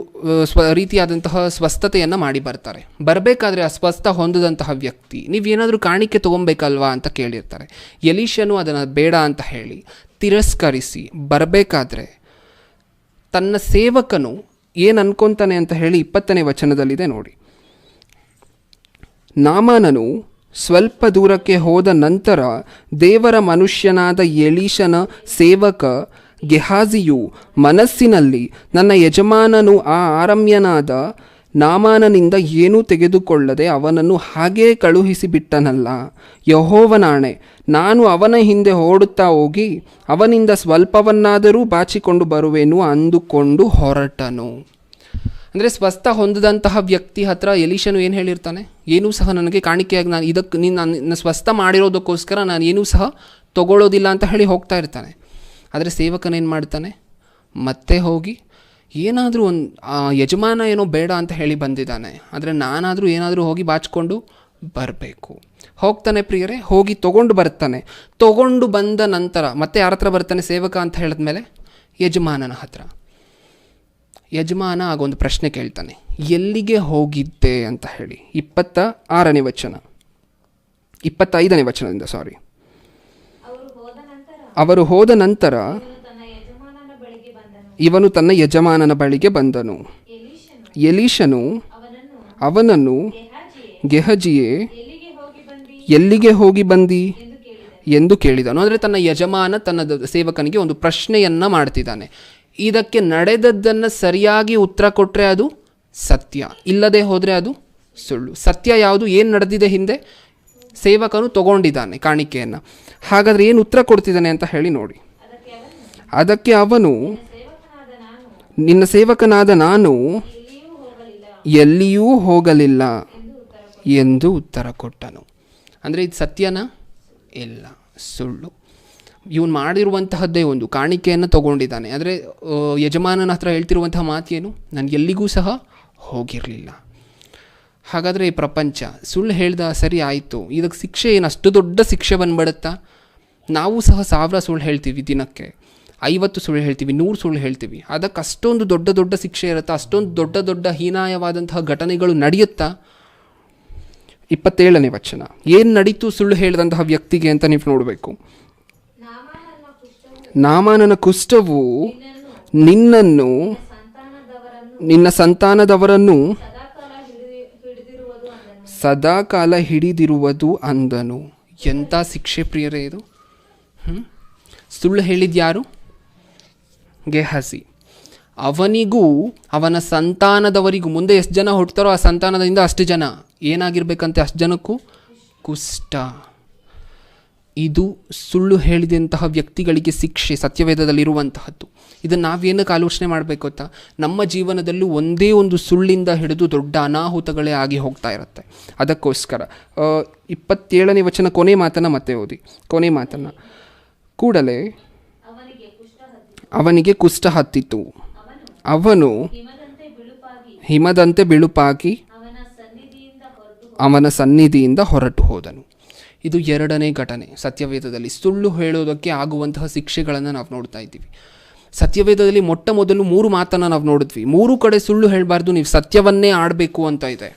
ರೀತಿಯಾದಂತಹ ಸ್ವಸ್ಥತೆಯನ್ನು ಮಾಡಿ ಬರ್ತಾರೆ. ಬರಬೇಕಾದ್ರೆ ಅಸ್ವಸ್ಥ ಹೊಂದದಂತಹ ವ್ಯಕ್ತಿ ನೀವೇನಾದರೂ ಕಾಣಿಕೆ ತೊಗೊಬೇಕಲ್ವಾ ಅಂತ ಕೇಳಿರ್ತಾರೆ. ಎಲೀಷನು ಅದನ್ನು ಬೇಡ ಅಂತ ಹೇಳಿ ತಿರಸ್ಕರಿಸಿ ಬರಬೇಕಾದ್ರೆ ತನ್ನ ಸೇವಕನು ಏನು ಅನ್ಕೊತಾನೆ ಅಂತ ಹೇಳಿ 20ನೇ ವಚನದಲ್ಲಿದೆ ನೋಡಿ. ನಾಮಾನನು ಸ್ವಲ್ಪ ದೂರಕ್ಕೆ ಹೋದ ನಂತರ ದೇವರ ಮನುಷ್ಯನಾದ ಎಲೀಷನ ಸೇವಕ ಗೆಹಾಜಿಯು ಮನಸ್ಸಿನಲ್ಲಿ, ನನ್ನ ಯಜಮಾನನು ಆ ಆರಾಮ್ಯನಾದ ನಾಮಾನನಿಂದ ಏನೂ ತೆಗೆದುಕೊಳ್ಳದೆ ಅವನನ್ನು ಹಾಗೇ ಕಳುಹಿಸಿಬಿಟ್ಟನಲ್ಲ, ಯೆಹೋವನಾಣೆ, ನಾನು ಅವನ ಹಿಂದೆ ಓಡುತ್ತಾ ಹೋಗಿ ಅವನಿಂದ ಸ್ವಲ್ಪವನ್ನಾದರೂ ಬಾಚಿಕೊಂಡು ಬರುವೆನು ಅಂದುಕೊಂಡು ಹೊರಟನು. ಅಂದರೆ ಸ್ವಸ್ಥ ಹೊಂದದಂತಹ ವ್ಯಕ್ತಿ ಹತ್ರ ಎಲೀಷನು ಏನು ಹೇಳಿರ್ತಾನೆ? ಏನೂ ಸಹ ನನಗೆ ಕಾಣಿಕೆಯಾಗಿ ನಾನು ಸ್ವಸ್ಥ ಮಾಡಿರೋದಕ್ಕೋಸ್ಕರ ನಾನು ಏನೂ ಸಹ ತಗೊಳ್ಳೋದಿಲ್ಲ ಅಂತ ಹೇಳಿ ಹೋಗ್ತಾ ಇರ್ತಾನೆ. ಆದರೆ ಸೇವಕನೇನು ಮಾಡ್ತಾನೆ? ಮತ್ತೆ ಹೋಗಿ ಏನಾದರೂ ಒಂದು ಯಜಮಾನ ಏನೋ ಬೇಡ ಅಂತ ಹೇಳಿ ಬಂದಿದ್ದಾನೆ, ಆದರೆ ನಾನಾದರೂ ಏನಾದರೂ ಹೋಗಿ ಬಾಚಿಕೊಂಡು ಬರಬೇಕು. ಹೋಗ್ತಾನೆ ಪ್ರಿಯರೇ, ಹೋಗಿ ತೊಗೊಂಡು ಬರ್ತಾನೆ. ತೊಗೊಂಡು ಬಂದ ನಂತರ ಮತ್ತೆ ಯಾರ ಹತ್ರ ಬರ್ತಾನೆ? ಸೇವಕ ಅಂತ ಹೇಳಿದ್ಮೇಲೆ ಯಜಮಾನನ ಹತ್ರ. ಯಜಮಾನ ಆಗೊಂದು ಪ್ರಶ್ನೆ ಕೇಳ್ತಾನೆ, ಎಲ್ಲಿಗೆ ಹೋಗಿದ್ದೆ ಅಂತ ಹೇಳಿ. 26ನೇ ವಚನ, 25ನೇ ವಚನದಿಂದ ಸಾರಿ. ಅವರು ಹೋದ ನಂತರ ಇವನು ತನ್ನ ಯಜಮಾನನ ಬಳಿಗೆ ಬಂದನು. ಎಲೀಷನು ಅವನನ್ನು, ಗೆಹಜಿಯೇ, ಎಲ್ಲಿಗೆ ಹೋಗಿ ಬಂದಿ ಎಂದು ಕೇಳಿದನು. ಅಂದರೆ ತನ್ನ ಯಜಮಾನ ತನ್ನ ಸೇವಕನಿಗೆ ಒಂದು ಪ್ರಶ್ನೆಯನ್ನ ಮಾಡ್ತಿದ್ದಾನೆ. ಇದಕ್ಕೆ ನಡೆದದ್ದನ್ನು ಸರಿಯಾಗಿ ಉತ್ತರ ಕೊಟ್ಟರೆ ಅದು ಸತ್ಯ, ಇಲ್ಲದೆ ಹೋದರೆ ಅದು ಸುಳ್ಳು. ಸತ್ಯ ಯಾವುದು? ಏನು ನಡೆದಿದೆ ಹಿಂದೆ? ಸೇವಕನು ತಗೊಂಡಿದ್ದಾನೆ ಕಾಣಿಕೆಯನ್ನು. ಹಾಗಾದರೆ ಏನು ಉತ್ತರ ಕೊಡ್ತಿದ್ದಾನೆ ಅಂತ ಹೇಳಿ ನೋಡಿ. ಅದಕ್ಕೆ ಅವನು, ನಿನ್ನ ಸೇವಕನಾದ ನಾನು ಎಲ್ಲಿಯೂ ಹೋಗಲಿಲ್ಲ ಎಂದು ಉತ್ತರ ಕೊಟ್ಟನು. ಅಂದರೆ ಇದು ಸತ್ಯನಾ? ಇಲ್ಲ, ಸುಳ್ಳು. ಇವನು ಮಾಡಿರುವಂತಹದ್ದೇ ಒಂದು ಕಾಣಿಕೆಯನ್ನು ತಗೊಂಡಿದ್ದಾನೆ. ಅಂದರೆ ಯಜಮಾನನ ಹತ್ರ ಹೇಳ್ತಿರುವಂತಹ ಮಾತೇನು? ನಾನು ಎಲ್ಲಿಗೂ ಸಹ ಹೋಗಿರಲಿಲ್ಲ. ಹಾಗಾದರೆ ಈ ಪ್ರಪಂಚ ಸುಳ್ಳು ಹೇಳ್ದ, ಸರಿ ಆಯಿತು, ಇದಕ್ಕೆ ಶಿಕ್ಷೆ ಏನು? ಅಷ್ಟು ದೊಡ್ಡ ಶಿಕ್ಷೆ ಬಂದ್ಬಿಡುತ್ತಾ? ನಾವು ಸಹ 1000 ಸುಳ್ಳು ಹೇಳ್ತೀವಿ ದಿನಕ್ಕೆ, 50 ಸುಳ್ಳು ಹೇಳ್ತೀವಿ, 100 ಸುಳ್ಳು ಹೇಳ್ತೀವಿ. ಅದಕ್ಕೆ ಅಷ್ಟೊಂದು ದೊಡ್ಡ ದೊಡ್ಡ ಶಿಕ್ಷೆ ಇರುತ್ತಾ? ಅಷ್ಟೊಂದು ದೊಡ್ಡ ದೊಡ್ಡ ಹೀನಾಯವಾದಂತಹ ಘಟನೆಗಳು ನಡೆಯುತ್ತಾ? 27ನೇ ವಚನ, ಏನು ನಡೀತು ಸುಳ್ಳು ಹೇಳಿದಂತಹ ವ್ಯಕ್ತಿಗೆ ಅಂತ ನೀವು ನೋಡಬೇಕು. ನಾಮಾನನ ಕುಷ್ಠವು ನಿನ್ನನ್ನು, ನಿನ್ನ ಸಂತಾನದವರನ್ನು ಸದಾಕಾಲ ಹಿಡಿದಿರುವುದು ಅಂದನು. ಎಂಥ ಶಿಕ್ಷೆ ಪ್ರಿಯರೇ ಇದು! ಸುಳ್ಳು ಹೇಳಿದ್ಯಾರು? ಗೆಹಜಿ. ಅವನಿಗೂ ಅವನ ಸಂತಾನದವರಿಗೂ, ಮುಂದೆ ಎಷ್ಟು ಜನ ಹುಟ್ಟುತ್ತಾರೋ ಆ ಸಂತಾನದಿಂದ ಅಷ್ಟು ಜನ ಏನಾಗಿರ್ಬೇಕಂತೆ? ಅಷ್ಟು ಜನಕ್ಕೂ ಕುಷ್ಠ. ಇದು ಸುಳ್ಳು ಹೇಳಿದಂತಹ ವ್ಯಕ್ತಿಗಳಿಗೆ ಶಿಕ್ಷೆ ಸತ್ಯವೇದದಲ್ಲಿರುವಂತಹದ್ದು. ಇದನ್ನು ನಾವೇನಕ್ಕೆ ಆಲೋಚನೆ ಮಾಡಬೇಕು ಗೊತ್ತಾ? ನಮ್ಮ ಜೀವನದಲ್ಲೂ ಒಂದೇ ಒಂದು ಸುಳ್ಳಿಂದ ಹಿಡಿದು ದೊಡ್ಡ ಅನಾಹುತಗಳೇ ಆಗಿ ಹೋಗ್ತಾ ಇರುತ್ತೆ. ಅದಕ್ಕೋಸ್ಕರ 27ನೇ ವಚನ ಕೊನೆ ಮಾತನ್ನು ಮತ್ತೆ ಓದಿ. ಕೊನೆ ಮಾತನ್ನು, ಕೂಡಲೇ ಅವನಿಗೆ ಕುಷ್ಠ ಹತ್ತಿತು. ಅವನು ಹಿಮದಂತೆ ಬಿಳುಪಾಗಿ ಅವನ ಸನ್ನಿಧಿಯಿಂದ ಹೊರಟು ಹೋದನು. ಇದು 2ನೇ ಘಟನೆ ಸತ್ಯವೇದದಲ್ಲಿ. ಸುಳ್ಳು ಹೇಳೋದಕ್ಕೆ ಆಗುವಂತಹ ಶಿಕ್ಷೆಗಳನ್ನು ನಾವು ನೋಡ್ತಾ ಇದ್ದೀವಿ. ಸತ್ಯವೇದದಲ್ಲಿ ಮೊಟ್ಟ ಮೊದಲು 3 ಮಾತನ್ನು ನಾವು ನೋಡಿದ್ವಿ. 3 ಕಡೆ ಸುಳ್ಳು ಹೇಳಬಾರ್ದು, ನೀವು ಸತ್ಯವನ್ನೇ ಆಡಬೇಕು ಅಂತ ಇದೆ.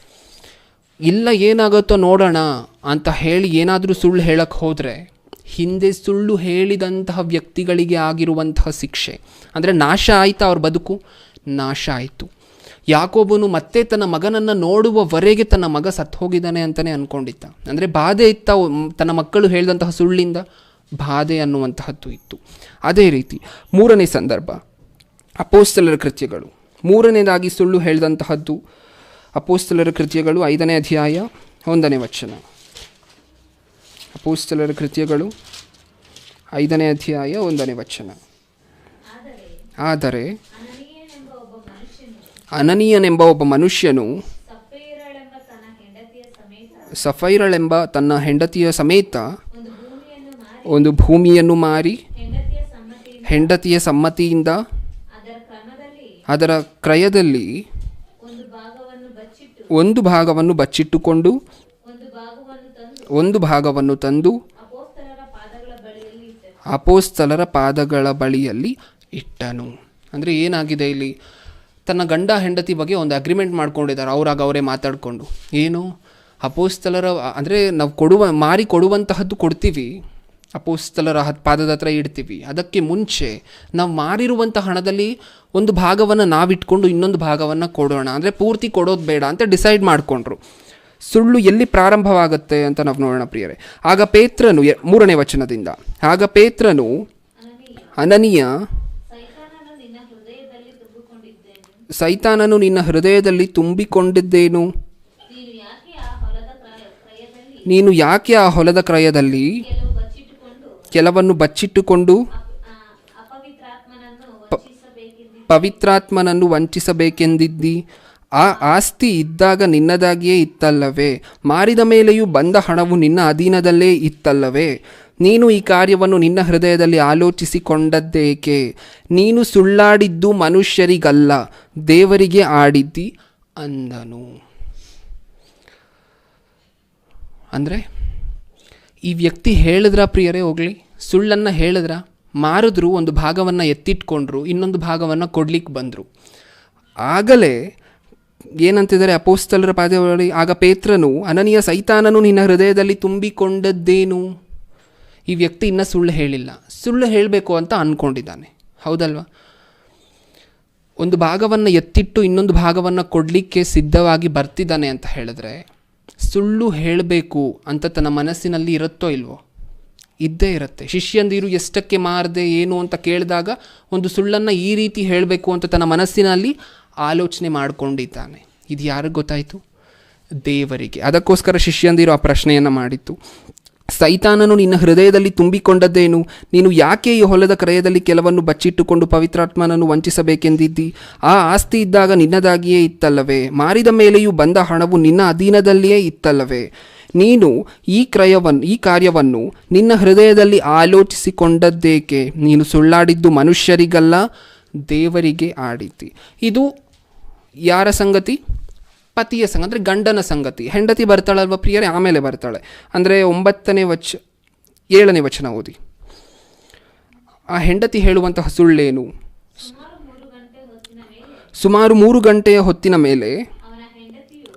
ಇಲ್ಲ ಏನಾಗುತ್ತೋ ನೋಡೋಣ ಅಂತ ಹೇಳಿ ಏನಾದರೂ ಸುಳ್ಳು ಹೇಳಕ್ಕೆ ಹೋದರೆ ಹಿಂದೆ ಸುಳ್ಳು ಹೇಳಿದಂತಹ ವ್ಯಕ್ತಿಗಳಿಗೆ ಆಗಿರುವಂತಹ ಶಿಕ್ಷೆ ಅಂದರೆ ನಾಶ ಆಯಿತಾ? ಅವ್ರ ಬದುಕು ನಾಶ ಆಯಿತು. ಯಾಕೋಬನು ಮತ್ತೆ ತನ್ನ ಮಗನನ್ನು ನೋಡುವವರೆಗೆ ತನ್ನ ಮಗ ಸತ್ತು ಹೋಗಿದ್ದಾನೆ ಅಂತಲೇ ಅಂದ್ಕೊಂಡಿದ್ದ. ಅಂದರೆ ಬಾಧೆ ಇತ್ತ ತನ್ನ ಮಕ್ಕಳು ಹೇಳಿದಂತಹ ಸುಳ್ಳಿಂದ, ಬಾಧೆ ಅನ್ನುವಂತಹದ್ದು ಇತ್ತು. ಅದೇ ರೀತಿ 3ನೇ ಸಂದರ್ಭ ಅಪೊಸ್ತಲರ ಕೃತ್ಯಗಳು. 3ನೇದಾಗಿ ಸುಳ್ಳು ಹೇಳಿದಂತಹದ್ದು ಅಪೊಸ್ತಲರ ಕೃತ್ಯಗಳು 5ನೇ ಅಧ್ಯಾಯ 1ನೇ ವಚನ. ಅಪೊಸ್ತಲರ ಕೃತ್ಯಗಳು 5ನೇ ಅಧ್ಯಾಯ 1ನೇ ವಚನ. ಆದರೆ ಅನನೀಯನೆಂಬ ಒಬ್ಬ ಮನುಷ್ಯನು ಸಫೈರಳೆಂಬ ತನ್ನ ಹೆಂಡತಿಯ ಸಮೇತ ಒಂದು ಭೂಮಿಯನ್ನು ಮಾರಿ ಹೆಂಡತಿಯ ಸಮ್ಮತಿಯಿಂದ ಅದರ ಕ್ರಯದಲ್ಲಿ ಒಂದು ಭಾಗವನ್ನು ಬಚ್ಚಿಟ್ಟುಕೊಂಡು ಒಂದು ಭಾಗವನ್ನು ತಂದು ಅಪೊಸ್ತಲರ ಪಾದಗಳ ಬಳಿಯಲ್ಲಿ ಇಟ್ಟನು. ಅಂದರೆ ಏನಾಗಿದೆ ಇಲ್ಲಿ? ತನ್ನ ಗಂಡ ಹೆಂಡತಿ ಬಗ್ಗೆ ಒಂದು ಅಗ್ರಿಮೆಂಟ್ ಮಾಡ್ಕೊಂಡಿದ್ದಾರೆ, ಅವರೇ ಮಾತಾಡಿಕೊಂಡು. ಏನು? ಅಪೊಸ್ತಲರ ಅಂದರೆ ನಾವು ಮಾರಿ ಕೊಡುವಂತಹದ್ದು ಕೊಡ್ತೀವಿ, ಅಪೊಸ್ತಲರ ಪಾದದ ಹತ್ರ ಇಡ್ತೀವಿ. ಅದಕ್ಕೆ ಮುಂಚೆ ನಾವು ಮಾರಿರುವಂಥ ಹಣದಲ್ಲಿ ಒಂದು ಭಾಗವನ್ನು ನಾವಿಟ್ಕೊಂಡು ಇನ್ನೊಂದು ಭಾಗವನ್ನು ಕೊಡೋಣ, ಅಂದರೆ ಪೂರ್ತಿ ಕೊಡೋದು ಬೇಡ ಅಂತ ಡಿಸೈಡ್ ಮಾಡಿಕೊಂಡ್ರು. ಸುಳ್ಳು ಎಲ್ಲಿ ಪ್ರಾರಂಭವಾಗುತ್ತೆ ಅಂತ ನಾವು ನೋಡೋಣ ಪ್ರಿಯರೇ. ಆಗ ಪೇತ್ರನು, 3ನೇ ವಚನದಿಂದ, ಆಗ ಪೇತ್ರನು ಅನನೀಯ, ಸೈತಾನನು ನಿನ್ನ ಹೃದಯದಲ್ಲಿ ತುಂಬಿಕೊಂಡಿದ್ದೇನು? ನೀನು ಯಾಕೆ ಆ ಹೊಲದ ಕ್ರಯದಲ್ಲಿ ಕೆಲವನ್ನು ಬಚ್ಚಿಟ್ಟುಕೊಂಡು ಪವಿತ್ರಾತ್ಮನನ್ನು ವಂಚಿಸಬೇಕೆಂದಿದ್ದಿ? ಆ ಆಸ್ತಿ ಇದ್ದಾಗ ನಿನ್ನದಾಗಿಯೇ ಇತ್ತಲ್ಲವೇ? ಮಾರಿದ ಮೇಲೆಯೂ ಬಂದ ಹಣವು ನಿನ್ನ ಅಧೀನದಲ್ಲೇ ಇತ್ತಲ್ಲವೇ? ನೀನು ಈ ಕಾರ್ಯವನ್ನು ನಿನ್ನ ಹೃದಯದಲ್ಲಿ ಆಲೋಚಿಸಿಕೊಂಡದ್ದೇಕೆ? ನೀನು ಸುಳ್ಳಾಡಿದ್ದು ಮನುಷ್ಯರಿಗಲ್ಲ, ದೇವರಿಗೆ ಆಡಿದ್ದಿ ಅಂದನು. ಅಂದರೆ ಈ ವ್ಯಕ್ತಿ ಹೇಳಿದ್ರ ಪ್ರಿಯರೇ, ಹೋಗಲಿ, ಸುಳ್ಳನ್ನು ಹೇಳಿದ್ರ, ಮಾರಿದ್ರು, ಒಂದು ಭಾಗವನ್ನು ಎತ್ತಿಟ್ಕೊಂಡ್ರು, ಇನ್ನೊಂದು ಭಾಗವನ್ನು ಕೊಡ್ಲಿಕ್ಕೆ ಬಂದರು. ಆಗಲೇ ಏನಂತಿದ್ದಾರೆ ಅಪೊಸ್ತಲರ ಪಾದಗಳಲ್ಲಿ, ಆಗ ಪೇತ್ರನು, ಅನನೀಯ, ಸೈತಾನನು ನಿನ್ನ ಹೃದಯದಲ್ಲಿ ತುಂಬಿಕೊಂಡದ್ದೇನು? ಈ ವ್ಯಕ್ತಿ ಇನ್ನೂ ಸುಳ್ಳು ಹೇಳಿಲ್ಲ, ಸುಳ್ಳು ಹೇಳಬೇಕು ಅಂತ ಅಂದ್ಕೊಂಡಿದ್ದಾನೆ, ಹೌದಲ್ವಾ? ಒಂದು ಭಾಗವನ್ನು ಎತ್ತಿಟ್ಟು ಇನ್ನೊಂದು ಭಾಗವನ್ನು ಕೊಡಲಿಕ್ಕೆ ಸಿದ್ಧವಾಗಿ ಬರ್ತಿದ್ದಾನೆ ಅಂತ ಹೇಳಿದ್ರೆ ಸುಳ್ಳು ಹೇಳಬೇಕು ಅಂತ ತನ್ನ ಮನಸ್ಸಿನಲ್ಲಿ ಇರುತ್ತೋ ಇಲ್ವೋ? ಇದ್ದೇ ಇರುತ್ತೆ. ಶಿಷ್ಯಂದಿರು ಎಷ್ಟಕ್ಕೆ ಮಾರದೆ ಏನು ಅಂತ ಕೇಳಿದಾಗ ಒಂದು ಸುಳ್ಳನ್ನು ಈ ರೀತಿ ಹೇಳಬೇಕು ಅಂತ ತನ್ನ ಮನಸ್ಸಿನಲ್ಲಿ ಆಲೋಚನೆ ಮಾಡಿಕೊಂಡಿದ್ದಾನೆ. ಇದು ಯಾರಿಗೆ ಗೊತ್ತಾಯಿತು? ದೇವರಿಗೆ. ಅದಕ್ಕೋಸ್ಕರ ಶಿಷ್ಯಂದಿರು ಆ ಪ್ರಶ್ನೆಯನ್ನು ಮಾಡಿತ್ತು. ಸೈತಾನನು ನಿನ್ನ ಹೃದಯದಲ್ಲಿ ತುಂಬಿಕೊಂಡದ್ದೇನು? ನೀನು ಯಾಕೆ ಈ ಹೊಲದ ಕ್ರಯದಲ್ಲಿ ಕೆಲವನ್ನು ಬಚ್ಚಿಟ್ಟುಕೊಂಡು ಪವಿತ್ರಾತ್ಮನನ್ನು ವಂಚಿಸಬೇಕೆಂದಿದ್ದಿ? ಆ ಆಸ್ತಿ ಇದ್ದಾಗ ನಿನ್ನದಾಗಿಯೇ ಇತ್ತಲ್ಲವೇ? ಮಾರಿದ ಮೇಲೆಯೂ ಬಂದ ಹಣವು ನಿನ್ನ ಅಧೀನದಲ್ಲಿಯೇ ಇತ್ತಲ್ಲವೇ? ನೀನು ಈ ಕಾರ್ಯವನ್ನು ನಿನ್ನ ಹೃದಯದಲ್ಲಿ ಆಲೋಚಿಸಿಕೊಂಡದ್ದೇಕೆ? ನೀನು ಸುಳ್ಳಾಡಿದ್ದು ಮನುಷ್ಯರಿಗಲ್ಲ, ದೇವರಿಗೆ ಆಡಿದ್ದಿ. ಇದು ಯಾರ ಸಂಗತಿ? ಪತಿಯ ಸಂಗತಿ, ಅಂದರೆ ಗಂಡನ ಸಂಗತಿ. ಹೆಂಡತಿ ಬರ್ತಾಳಲ್ವ ಪ್ರಿಯರೇ, ಆಮೇಲೆ ಬರ್ತಾಳೆ. ಅಂದರೆ 7ನೇ ವಚನ ಓದಿ. ಆ ಹೆಂಡತಿ ಹೇಳುವಂತಹ ಸುಳ್ಳೇನು? ಸುಮಾರು 3 ಗಂಟೆಯ ಹೊತ್ತಿನ ಮೇಲೆ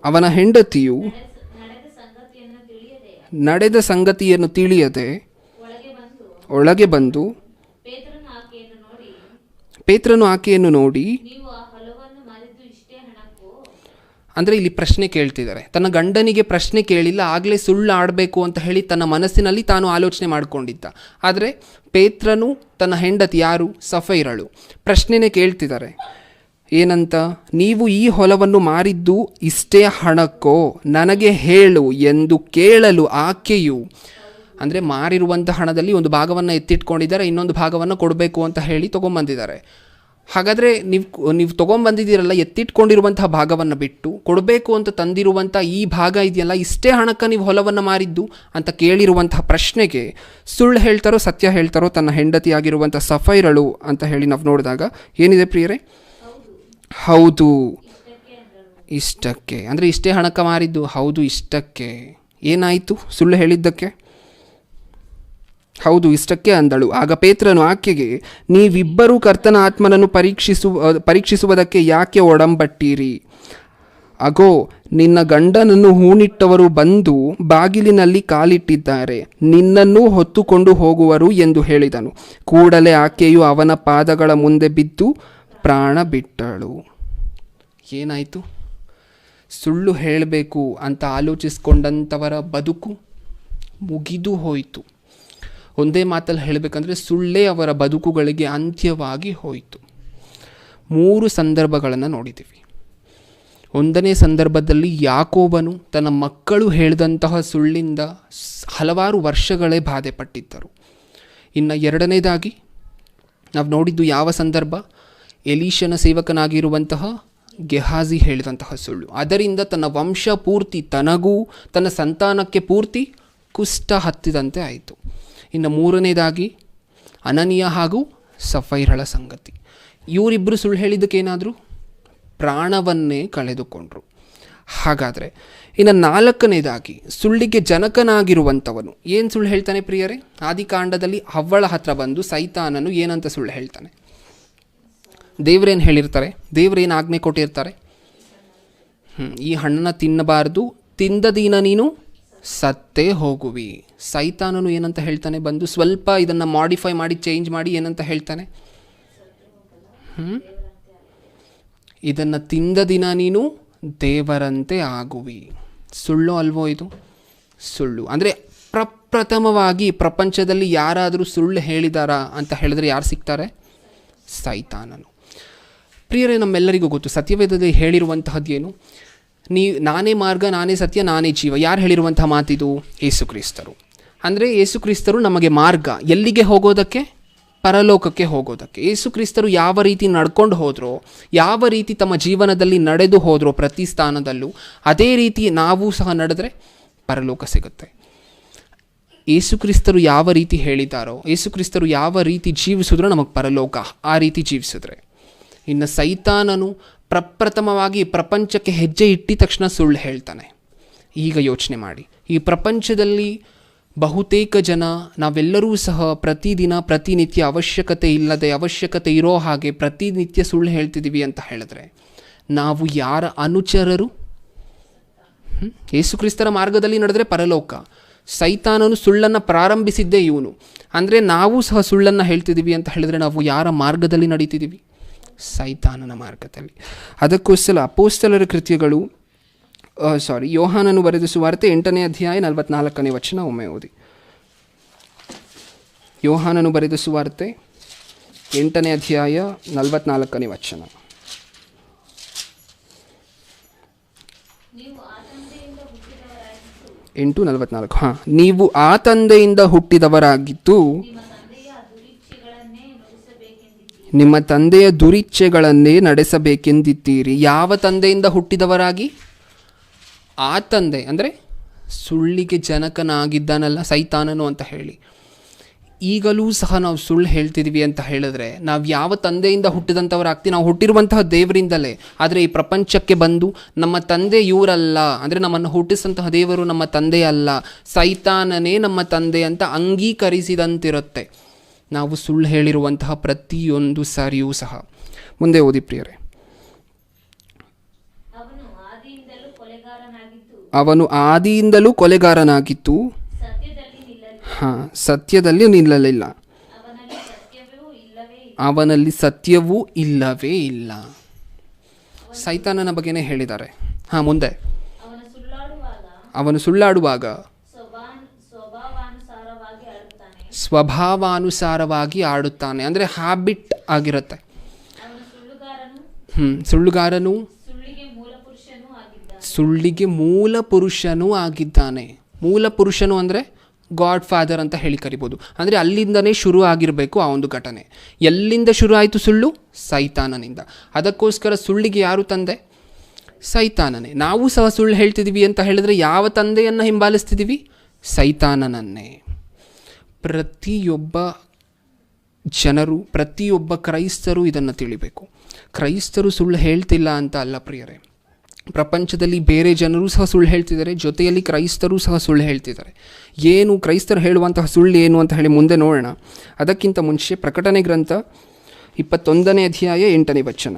ಅವನ ಹೆಂಡತಿಯು ನಡೆದ ಸಂಗತಿಯನ್ನು ತಿಳಿಯದೆ ಒಳಗೆ ಬಂದು ಪೇತ್ರನು ಆಕೆಯನ್ನು ನೋಡಿ, ಅಂದರೆ ಇಲ್ಲಿ ಪ್ರಶ್ನೆ ಕೇಳ್ತಿದ್ದಾರೆ. ತನ್ನ ಗಂಡನಿಗೆ ಪ್ರಶ್ನೆ ಕೇಳಿಲ್ಲ, ಆಗಲೇ ಸುಳ್ಳು ಆಡಬೇಕು ಅಂತ ಹೇಳಿ ತನ್ನ ಮನಸ್ಸಿನಲ್ಲಿ ತಾನು ಆಲೋಚನೆ ಮಾಡಿಕೊಂಡಿದ್ದ. ಆದರೆ ಪೇತ್ರನು ತನ್ನ ಹೆಂಡತಿ ಯಾರು? ಸಫೈರಳು. ಪ್ರಶ್ನೆನೇ ಕೇಳ್ತಿದ್ದಾರೆ. ಏನಂತ? ನೀವು ಈ ಹೊಲವನ್ನು ಮಾರಿದ್ದು ಇಷ್ಟೇ ಹಣಕ್ಕೋ? ನನಗೆ ಹೇಳು ಎಂದು ಕೇಳಲು ಆಕೆಯು, ಅಂದರೆ ಮಾರಿರುವಂಥ ಹಣದಲ್ಲಿ ಒಂದು ಭಾಗವನ್ನು ಎತ್ತಿಟ್ಕೊಂಡಿದ್ದಾರೆ, ಇನ್ನೊಂದು ಭಾಗವನ್ನು ಕೊಡಬೇಕು ಅಂತ ಹೇಳಿ ತೊಗೊಂಬಂದಿದ್ದಾರೆ. ಹಾಗಾದರೆ ನೀವು ತೊಗೊಂಬಂದಿದ್ದೀರಲ್ಲ, ಎತ್ತಿಟ್ಕೊಂಡಿರುವಂತಹ ಭಾಗವನ್ನು ಬಿಟ್ಟು ಕೊಡಬೇಕು ಅಂತ ತಂದಿರುವಂಥ ಈ ಭಾಗ ಇದೆಯಲ್ಲ, ಇಷ್ಟೇ ಹಣಕ್ಕೆ ನೀವು ಹೊಲವನ್ನು ಮಾರಿದ್ದು ಅಂತ ಕೇಳಿರುವಂತಹ ಪ್ರಶ್ನೆಗೆ ಸುಳ್ಳು ಹೇಳ್ತಾರೋ ಸತ್ಯ ಹೇಳ್ತಾರೋ ತನ್ನ ಹೆಂಡತಿಯಾಗಿರುವಂಥ ಸಫೈರಳು ಅಂತ ಹೇಳಿ ನಾವು ನೋಡಿದಾಗ ಏನಿದೆ ಪ್ರಿಯರೇ? ಹೌದು, ಇಷ್ಟಕ್ಕೆ. ಅಂದರೆ ಇಷ್ಟೇ ಹಣಕ್ಕೆ ಮಾರಿದ್ದು, ಹೌದು ಇಷ್ಟಕ್ಕೆ. ಏನಾಯಿತು ಸುಳ್ಳು ಹೇಳಿದ್ದಕ್ಕೆ? ಹೌದು ಇಷ್ಟಕ್ಕೆ ಅಂದಳು. ಆಗ ಪೇತ್ರನು ಆಕೆಗೆ, ನೀವಿಬ್ಬರೂ ಕರ್ತನ ಆತ್ಮನನ್ನು ಪರೀಕ್ಷಿಸುವುದಕ್ಕೆ ಯಾಕೆ ಒಡಂಬಟ್ಟಿರಿ? ಅಗೋ, ನಿನ್ನ ಗಂಡನನ್ನು ಹೂಣಿಟ್ಟವರು ಬಂದು ಬಾಗಿಲಿನಲ್ಲಿ ಕಾಲಿಟ್ಟಿದ್ದಾರೆ, ನಿನ್ನನ್ನೂ ಹೊತ್ತುಕೊಂಡು ಹೋಗುವರು ಎಂದು ಹೇಳಿದನು. ಕೂಡಲೇ ಆಕೆಯು ಅವನ ಪಾದಗಳ ಮುಂದೆ ಬಿದ್ದು ಪ್ರಾಣ ಬಿಟ್ಟಳು. ಏನಾಯಿತು? ಸುಳ್ಳು ಹೇಳಬೇಕು ಅಂತ ಆಲೋಚಿಸ್ಕೊಂಡಂಥವರ ಬದುಕು ಮುಗಿದು ಹೋಯಿತು. ಒಂದೇ ಮಾತಲ್ಲಿ ಹೇಳಬೇಕಂದ್ರೆ ಸುಳ್ಳೇ ಅವರ ಬದುಕುಗಳಿಗೆ ಅಂತ್ಯವಾಗಿ ಹೋಯಿತು. 3 ಸಂದರ್ಭಗಳನ್ನು ನೋಡಿದ್ದೀವಿ. 1ನೇ ಸಂದರ್ಭದಲ್ಲಿ ಯಾಕೋಬನು ತನ್ನ ಮಕ್ಕಳು ಹೇಳಿದಂತಹ ಸುಳ್ಳಿಂದ ಹಲವಾರು ವರ್ಷಗಳೇ ಬಾಧೆ ಪಟ್ಟಿದ್ದರು. ಇನ್ನು 2ನೇದಾಗಿ ನಾವು ನೋಡಿದ್ದು ಯಾವ ಸಂದರ್ಭ? ಎಲೀಷನ ಸೇವಕನಾಗಿರುವಂತಹ ಗೆಹಾಜಿ ಹೇಳಿದಂತಹ ಸುಳ್ಳು. ಅದರಿಂದ ತನ್ನ ವಂಶ ಪೂರ್ತಿ, ತನಗೂ ತನ್ನ ಸಂತಾನಕ್ಕೆ ಪೂರ್ತಿ ಕುಷ್ಠ ಹತ್ತಿದಂತೆ ಆಯಿತು. ಇನ್ನು 3ನೇದಾಗಿ ಅನನೀಯ ಹಾಗೂ ಸಫೈರಳ ಸಂಗತಿ. ಇವರಿಬ್ಬರು ಸುಳ್ಳು ಹೇಳಿದ್ದಕ್ಕೇನಾದರೂ ಪ್ರಾಣವನ್ನೇ ಕಳೆದುಕೊಂಡ್ರು. ಹಾಗಾದರೆ ಇನ್ನು 4ನೇದಾಗಿ ಸುಳ್ಳಿಗೆ ಜನಕನಾಗಿರುವಂಥವನು ಏನು ಸುಳ್ಳು ಹೇಳ್ತಾನೆ ಪ್ರಿಯರೇ? ಆದಿಕಾಂಡದಲ್ಲಿ ಹವ್ವಳ ಹತ್ರ ಬಂದು ಸೈತಾನನು ಏನಂತ ಸುಳ್ಳು ಹೇಳ್ತಾನೆ? ದೇವರೇನು ಹೇಳಿರ್ತಾರೆ? ದೇವರೇನು ಆಜ್ಞೆ ಕೊಟ್ಟಿರ್ತಾರೆ? ಈ ಹಣ್ಣನ್ನು ತಿನ್ನಬಾರ್ದು, ತಿಂದ ದಿನ ನೀನು ಸತ್ತೇ ಹೋಗುವಿ. ಸೈತಾನನು ಏನಂತ ಹೇಳ್ತಾನೆ? ಬಂದು ಸ್ವಲ್ಪ ಇದನ್ನು ಮಾಡಿಫೈ ಮಾಡಿ, ಚೇಂಜ್ ಮಾಡಿ ಏನಂತ ಹೇಳ್ತಾನೆ? ಇದನ್ನು ತಿಂದ ದಿನ ನೀನು ದೇವರಂತೆ ಆಗುವಿ. ಸುಳ್ಳು ಅಲ್ವೋ ಇದು? ಸುಳ್ಳು. ಅಂದರೆ ಪ್ರಪ್ರಥಮವಾಗಿ ಪ್ರಪಂಚದಲ್ಲಿ ಯಾರಾದರೂ ಸುಳ್ಳು ಹೇಳಿದಾರಾ ಅಂತ ಹೇಳಿದ್ರೆ ಯಾರು ಸಿಗ್ತಾರೆ? ಸೈತಾನನು. ಪ್ರಿಯರೇ, ನಮ್ಮೆಲ್ಲರಿಗೂ ಗೊತ್ತು ಸತ್ಯವೇದದಲ್ಲಿ ಹೇಳಿರುವಂತಹದ್ದೇನು? ನಾನೇ ಮಾರ್ಗ, ನಾನೇ ಸತ್ಯ, ನಾನೇ ಜೀವ. ಯಾರು ಹೇಳಿರುವಂತಹ ಮಾತಿದು? ಯೇಸುಕ್ರಿಸ್ತರು. ಅಂದರೆ ಯೇಸುಕ್ರಿಸ್ತರು ನಮಗೆ ಮಾರ್ಗ. ಎಲ್ಲಿಗೆ ಹೋಗೋದಕ್ಕೆ? ಪರಲೋಕಕ್ಕೆ ಹೋಗೋದಕ್ಕೆ. ಯೇಸುಕ್ರಿಸ್ತರು ಯಾವ ರೀತಿ ನಡ್ಕೊಂಡು ಹೋದ್ರೋ, ಯಾವ ರೀತಿ ತಮ್ಮ ಜೀವನದಲ್ಲಿ ನಡೆದು ಹೋದ್ರೋ ಪ್ರತಿ ಸ್ಥಾನದಲ್ಲೂ, ಅದೇ ರೀತಿ ನಾವು ಸಹ ನಡೆದ್ರೆ ಪರಲೋಕ ಸಿಗುತ್ತೆ. ಯೇಸುಕ್ರಿಸ್ತರು ಯಾವ ರೀತಿ ಹೇಳಿದಾರೋ, ಯೇಸುಕ್ರಿಸ್ತರು ಯಾವ ರೀತಿ ಜೀವಿಸಿದ್ರೋ ನಮಗೆ ಪರಲೋಕ, ಆ ರೀತಿ ಜೀವಿಸಿದ್ರೆ. ಇನ್ನು ಸೈತಾನನು ಪ್ರಪ್ರಥಮವಾಗಿ ಪ್ರಪಂಚಕ್ಕೆ ಹೆಜ್ಜೆ ಇಟ್ಟಿದ ತಕ್ಷಣ ಸುಳ್ಳು ಹೇಳ್ತಾನೆ. ಈಗ ಯೋಚನೆ ಮಾಡಿ, ಈ ಪ್ರಪಂಚದಲ್ಲಿ ಬಹುತೇಕ ಜನ, ನಾವೆಲ್ಲರೂ ಸಹ ಪ್ರತಿದಿನ ಪ್ರತಿನಿತ್ಯ ಅವಶ್ಯಕತೆ ಇಲ್ಲದೆ ಅವಶ್ಯಕತೆ ಇರೋ ಹಾಗೆ ಪ್ರತಿನಿತ್ಯ ಸುಳ್ಳು ಹೇಳ್ತಿದ್ದೀವಿ ಅಂತ ಹೇಳಿದ್ರೆ ನಾವು ಯಾರ ಅನುಚರರು? ಯೇಸುಕ್ರಿಸ್ತರ ಮಾರ್ಗದಲ್ಲಿ ನಡೆದರೆ ಪರಲೋಕ. ಸೈತಾನನು ಸುಳ್ಳನ್ನು ಪ್ರಾರಂಭಿಸಿದ್ದೇ ಇವನು. ಅಂದರೆ ನಾವು ಸಹ ಸುಳ್ಳನ್ನು ಹೇಳ್ತಿದ್ದೀವಿ ಅಂತ ಹೇಳಿದ್ರೆ ನಾವು ಯಾರ ಮಾರ್ಗದಲ್ಲಿ ನಡೀತಿದ್ದೀವಿ? ಸೈತಾನನ ಮಾರ್ಗದಲ್ಲಿ. ಅದಕ್ಕೋಸ್ಕರ ಅಪೋಸ್ತಲರ ಕೃತ್ಯಗಳು ಯೋಹಾನನು ಬರೆದ ಸುವಾರ್ತೆ 8ನೇ ಅಧ್ಯಾಯ 44ನೇ ವಚನ ಒಮ್ಮೆ ಓದಿ. ಯೋಹಾನನು ಬರೆದ ಸುವಾರ್ತೆ 8ನೇ ಅಧ್ಯಾಯ 44ನೇ ವಚನ. 8:44. ನೀವು ಆ ತಂದೆಯಿಂದ ಹುಟ್ಟಿದವರಾಗಿದ್ದು ನಿಮ್ಮ ತಂದೆಯ ದುರಿಚ್ಛೆಗಳನ್ನೇ ನಡೆಸಬೇಕೆಂದಿದ್ದೀರಿ. ಯಾವ ತಂದೆಯಿಂದ ಹುಟ್ಟಿದವರಾಗಿ? ಆ ತಂದೆ ಅಂದರೆ ಸುಳ್ಳಿಗೆ ಜನಕನಾಗಿದ್ದಾನಲ್ಲ ಸೈತಾನನು ಅಂತ ಹೇಳಿ. ಈಗಲೂ ಸಹ ನಾವು ಸುಳ್ಳು ಹೇಳ್ತಿದ್ವಿ ಅಂತ ಹೇಳಿದ್ರೆ ನಾವು ಯಾವ ತಂದೆಯಿಂದ ಹುಟ್ಟಿದಂಥವರಾಗ್ತೀವಿ? ನಾವು ಹುಟ್ಟಿರುವಂತಹ ದೇವರಿಂದಲೇ. ಆದರೆ ಈ ಪ್ರಪಂಚಕ್ಕೆ ಬಂದು ನಮ್ಮ ತಂದೆ ಇವರಲ್ಲ, ಅಂದರೆ ನಮ್ಮನ್ನು ಹುಟ್ಟಿಸಿದಂತಹ ದೇವರು ನಮ್ಮ ತಂದೆ ಅಲ್ಲ, ಸೈತಾನನೇ ನಮ್ಮ ತಂದೆ ಅಂತ ಅಂಗೀಕರಿಸಿದಂತಿರುತ್ತೆ ನಾವು ಸುಳ್ಳು ಹೇಳಿರುವಂತಹ ಪ್ರತಿಯೊಂದು ಸಾರಿಯೂ ಸಹ. ಮುಂದೆ ಓದಿ ಪ್ರಿಯರೇ. ಅವನು ಆದಿಯಿಂದಲೂ ಕೊಲೆಗಾರನಾಗಿದ್ದು ಸತ್ಯದಲ್ಲಿ ನಿಲ್ಲಲಿಲ್ಲ. ಅವನಲ್ಲಿ ಸತ್ಯವೂ ಇಲ್ಲವೇ ಇಲ್ಲ. ಸೈತಾನನ ಬಗ್ಗೆನೇ ಹೇಳಿದ್ದಾರೆ. ಮುಂದೆ ಅವನು ಸುಳ್ಳಾಡುವಾಗ ಸ್ವಭಾವಾನುಸಾರವಾಗಿ ಆಡುತ್ತಾನೆ. ಅಂದರೆ ಹ್ಯಾಬಿಟ್ ಆಗಿರುತ್ತೆ. ಸುಳ್ಳುಗಾರನು ಸುಳ್ಳಿಗೆ ಮೂಲ ಪುರುಷನೂ ಆಗಿದ್ದಾನೆ. ಮೂಲ ಪುರುಷನು ಅಂದರೆ ಗಾಡ್ ಫಾದರ್ ಅಂತ ಹೇಳಿ ಕರಿಬೋದು. ಅಂದರೆ ಅಲ್ಲಿಂದನೇ ಶುರು ಆಗಿರಬೇಕು ಆ ಒಂದು ಘಟನೆ. ಎಲ್ಲಿಂದ ಶುರು ಆಯಿತು ಸುಳ್ಳು? ಸೈತಾನನಿಂದ. ಅದಕ್ಕೋಸ್ಕರ ಸುಳ್ಳಿಗೆ ಯಾರು ತಂದೆ? ಸೈತಾನನೇ. ನಾವು ಸಹ ಸುಳ್ಳು ಹೇಳ್ತಿದ್ದೀವಿ ಅಂತ ಹೇಳಿದ್ರೆ ಯಾವ ತಂದೆಯನ್ನು ಹಿಂಬಾಲಿಸ್ತಿದ್ದೀವಿ? ಸೈತಾನನನ್ನೇ. ಪ್ರತಿಯೊಬ್ಬ ಜನರು, ಪ್ರತಿಯೊಬ್ಬ ಕ್ರೈಸ್ತರು ಇದನ್ನು ತಿಳಿಬೇಕು. ಕ್ರೈಸ್ತರು ಸುಳ್ಳು ಹೇಳ್ತಿಲ್ಲ ಅಂತ ಅಲ್ಲ ಪ್ರಿಯರೇ. ಪ್ರಪಂಚದಲ್ಲಿ ಬೇರೆ ಜನರು ಸಹ ಸುಳ್ಳು ಹೇಳ್ತಿದ್ದಾರೆ, ಜೊತೆಯಲ್ಲಿ ಕ್ರೈಸ್ತರು ಸಹ ಸುಳ್ಳು ಹೇಳ್ತಿದ್ದಾರೆ. ಏನು ಕ್ರೈಸ್ತರು ಹೇಳುವಂತಹ ಸುಳ್ಳು ಏನು ಅಂತ ಹೇಳಿ ಮುಂದೆ ನೋಡೋಣ. ಅದಕ್ಕಿಂತ ಮುಂಚೆ ಪ್ರಕಟಣೆ ಗ್ರಂಥ 21ನೇ ಅಧ್ಯಾಯ 8ನೇ ವಚನ.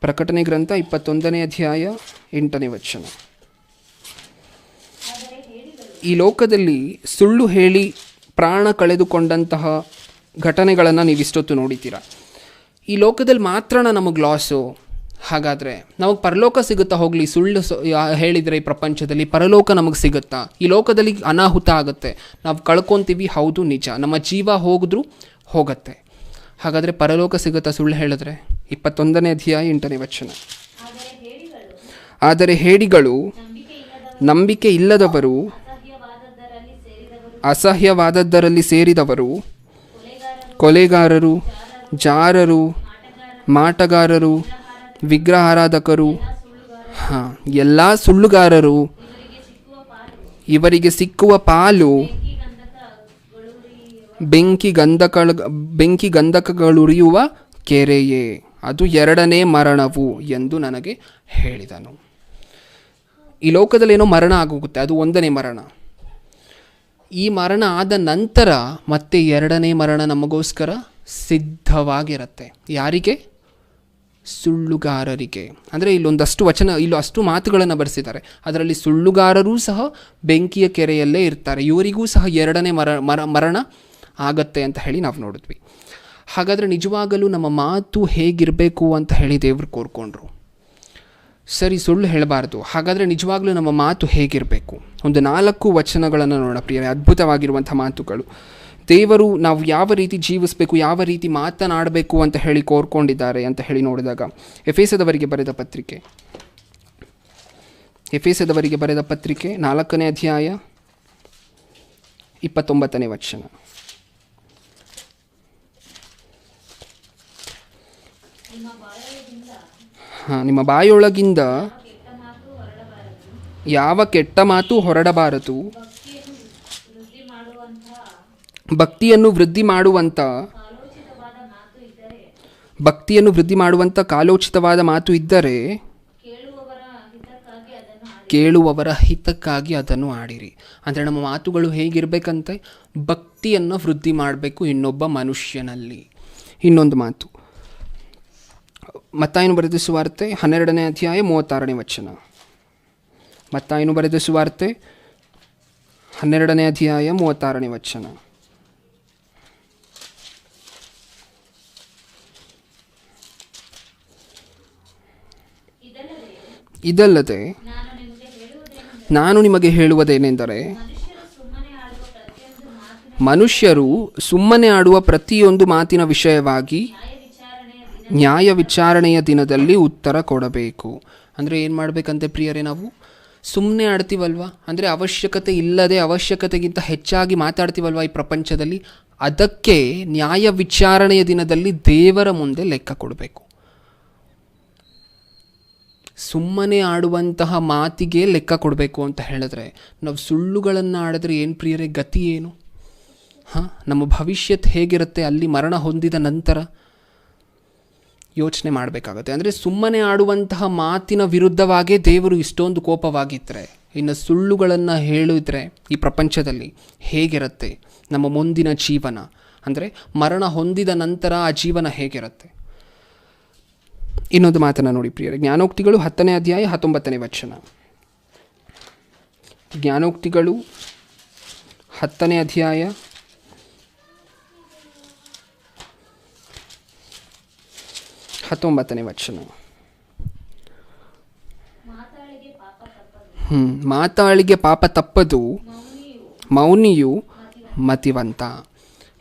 ಪ್ರಕಟಣೆ ಗ್ರಂಥ 21ನೇ ಅಧ್ಯಾಯ 8ನೇ ವಚನ. ಈ ಲೋಕದಲ್ಲಿ ಸುಳ್ಳು ಹೇಳಿ ಪ್ರಾಣ ಕಳೆದುಕೊಂಡಂತಹ ಘಟನೆಗಳನ್ನು ನೀವಿಷ್ಟೊತ್ತು ನೋಡಿದ್ದೀರ. ಈ ಲೋಕದಲ್ಲಿ ಮಾತ್ರ ನಮಗೆ ಲಾಸು. ಹಾಗಾದರೆ ನಮಗೆ ಪರಲೋಕ ಸಿಗುತ್ತಾ? ಹೋಗಲಿ, ಸುಳ್ಳು ಹೇಳಿದರೆ ಈ ಪ್ರಪಂಚದಲ್ಲಿ ಪರಲೋಕ ನಮಗೆ ಸಿಗುತ್ತಾ? ಈ ಲೋಕದಲ್ಲಿ ಅನಾಹುತ ಆಗುತ್ತೆ, ನಾವು ಕಳ್ಕೊತೀವಿ, ಹೌದು ನಿಜ, ನಮ್ಮ ಜೀವ ಹೋಗಿದ್ರೂ ಹೋಗುತ್ತೆ. ಹಾಗಾದರೆ ಪರಲೋಕ ಸಿಗುತ್ತಾ ಸುಳ್ಳು ಹೇಳಿದ್ರೆ? 21ನೇ ಅಧ್ಯಾಯ 8ನೇ ವಚನ. ಆದರೆ ಹೇಡಿಗಳು, ನಂಬಿಕೆ ಇಲ್ಲದವರು, ಅಸಹ್ಯವಾದದ್ದರಲ್ಲಿ ಸೇರಿದವರು, ಕೊಲೆಗಾರರು, ಜಾರರು, ಮಾಟಗಾರರು, ವಿಗ್ರಹಾರಾಧಕರು, ಎಲ್ಲ ಸುಳ್ಳುಗಾರರು, ಇವರಿಗೆ ಸಿಕ್ಕುವ ಪಾಲು ಬೆಂಕಿ ಗಂಧಕಗಳುರಿಯುವ ಕೆರೆಯೇ, ಅದು 2ನೇ ಮರಣವು ಎಂದು ನನಗೆ ಹೇಳಿದನು. ಈ ಲೋಕದಲ್ಲಿ ಏನೋ ಮರಣ ಆಗೋಗುತ್ತೆ, ಅದು 1ನೇ ಮರಣ. ಈ ಮರಣ ಆದ ನಂತರ ಮತ್ತೆ 2ನೇ ಮರಣ ನಮಗೋಸ್ಕರ ಸಿದ್ಧವಾಗಿರುತ್ತೆ. ಯಾರಿಗೆ? ಸುಳ್ಳುಗಾರರಿಗೆ. ಅಂದರೆ ಇಲ್ಲೊಂದಷ್ಟು ಅಷ್ಟು ಮಾತುಗಳನ್ನು ಬರೆಸಿದ್ದಾರೆ. ಅದರಲ್ಲಿ ಸುಳ್ಳುಗಾರರೂ ಸಹ ಬೆಂಕಿಯ ಕೆರೆಯಲ್ಲೇ ಇರ್ತಾರೆ. ಇವರಿಗೂ ಸಹ 2ನೇ ಮರಣ ಆಗತ್ತೆ ಅಂತ ಹೇಳಿ ನಾವು ನೋಡಿದ್ವಿ. ಹಾಗಾದರೆ ನಿಜವಾಗಲೂ ನಮ್ಮ ಮಾತು ಹೇಗಿರಬೇಕು ಅಂತ ಹೇಳಿ ದೇವರು ಕೋರ್ಕೊಂಡ್ರು. ಸರಿ, ಸುಳ್ಳು ಹೇಳಬಾರ್ದು. ಹಾಗಾದರೆ ನಿಜವಾಗ್ಲೂ ನಮ್ಮ ಮಾತು ಹೇಗಿರಬೇಕು? ಒಂದು 4 ವಚನಗಳನ್ನು ನೋಡೋಣ ಪ್ರಿಯರೇ. ಅದ್ಭುತವಾಗಿರುವಂಥ ಮಾತುಗಳು. ದೇವರು ನಾವು ಯಾವ ರೀತಿ ಜೀವಿಸಬೇಕು, ಯಾವ ರೀತಿ ಮಾತನಾಡಬೇಕು ಅಂತ ಹೇಳಿ ಕೋರ್ಕೊಂಡಿದ್ದಾರೆ ಅಂತ ಹೇಳಿ ನೋಡಿದಾಗ, ಎಫೆಸದವರಿಗೆ ಬರೆದ ಪತ್ರಿಕೆ 4ನೇ ಅಧ್ಯಾಯ 29ನೇ ವಚನ. ನಿಮ್ಮ ಬಾಯೊಳಗಿಂದ ಯಾವ ಕೆಟ್ಟ ಮಾತು ಹೊರಡಬಾರದು, ಭಕ್ತಿಯನ್ನು ವೃದ್ಧಿ ಮಾಡುವಂಥ ಕಾಲೋಚಿತವಾದ ಮಾತು ಇದ್ದರೆ ಕೇಳುವವರ ಹಿತಕ್ಕಾಗಿ ಅದನ್ನು ಆಡಿರಿ. ಅಂದರೆ ನಮ್ಮ ಮಾತುಗಳು ಹೇಗಿರಬೇಕಂತೆ? ಭಕ್ತಿಯನ್ನು ವೃದ್ಧಿ ಮಾಡಬೇಕು ಇನ್ನೊಬ್ಬ ಮನುಷ್ಯನಲ್ಲಿ. ಇನ್ನೊಂದು ಮಾತು, ಮತ್ತಾಯನು ಬರೆದ ಸುವಾರ್ತೆ 12ನೇ ಅಧ್ಯಾಯ 36ನೇ ವಚನ. ಮತ್ತಾಯನು ಬರೆದ ಸುವಾರ್ತೆ 12ನೇ ಅಧ್ಯಾಯ 36ನೇ ವಚನ. ಇದಲ್ಲದೆ ನಾನು ನಿಮಗೆ ಹೇಳುವುದೇನೆಂದರೆ, ಮನುಷ್ಯರು ಸುಮ್ಮನೆ ಆಡುವ ಪ್ರತಿಯೊಂದು ಮಾತಿನ ವಿಷಯವಾಗಿ ನ್ಯಾಯ ವಿಚಾರಣೆಯ ದಿನದಲ್ಲಿ ಉತ್ತರ ಕೊಡಬೇಕು. ಅಂದರೆ ಏನು ಮಾಡಬೇಕಂತೆ ಪ್ರಿಯರೇ? ನಾವು ಸುಮ್ಮನೆ ಆಡ್ತೀವಲ್ವ, ಅಂದರೆ ಅವಶ್ಯಕತೆ ಇಲ್ಲದೆ ಅವಶ್ಯಕತೆಗಿಂತ ಹೆಚ್ಚಾಗಿ ಮಾತಾಡ್ತೀವಲ್ವ ಈ ಪ್ರಪಂಚದಲ್ಲಿ, ಅದಕ್ಕೆ ನ್ಯಾಯ ವಿಚಾರಣೆಯ ದಿನದಲ್ಲಿ ದೇವರ ಮುಂದೆ ಲೆಕ್ಕ ಕೊಡಬೇಕು. ಸುಮ್ಮನೆ ಆಡುವಂತಹ ಮಾತಿಗೆ ಲೆಕ್ಕ ಕೊಡಬೇಕು ಅಂತ ಹೇಳಿದ್ರೆ, ನಾವು ಸುಳ್ಳುಗಳನ್ನು ಆಡಿದ್ರೆ ಏನು ಪ್ರಿಯರೇ ಗತಿ ಏನು? ನಮ್ಮ ಭವಿಷ್ಯತ್ ಹೇಗಿರುತ್ತೆ ಅಲ್ಲಿ ಮರಣ ಹೊಂದಿದ ನಂತರ? ಯೋಚನೆ ಮಾಡಬೇಕಾಗತ್ತೆ. ಅಂದರೆ ಸುಮ್ಮನೆ ಆಡುವಂತಹ ಮಾತಿನ ವಿರುದ್ಧವಾಗೇ ದೇವರು ಇಷ್ಟೊಂದು ಕೋಪವಾಗಿದ್ದರೆ, ಇನ್ನು ಸುಳ್ಳುಗಳನ್ನು ಹೇಳಿದ್ರೆ ಈ ಪ್ರಪಂಚದಲ್ಲಿ ಹೇಗಿರುತ್ತೆ ನಮ್ಮ ಮುಂದಿನ ಜೀವನ? ಅಂದರೆ ಮರಣ ಹೊಂದಿದ ನಂತರ ಆ ಜೀವನ ಹೇಗಿರುತ್ತೆ? ಇನ್ನೊಂದು ಮಾತನ್ನು ನೋಡಿ ಪ್ರಿಯರೇ, ಜ್ಞಾನೋಕ್ತಿಗಳು 10ನೇ ಅಧ್ಯಾಯ 19ನೇ ವಚನ. ಜ್ಞಾನೋಕ್ತಿಗಳು 10ನೇ ಅಧ್ಯಾಯ 19ನೇ ವಚನ. ಮಾತಾಳಿಗೆ ಪಾಪ ತಪ್ಪದು, ಮೌನಿಯು ಮತಿವಂತ.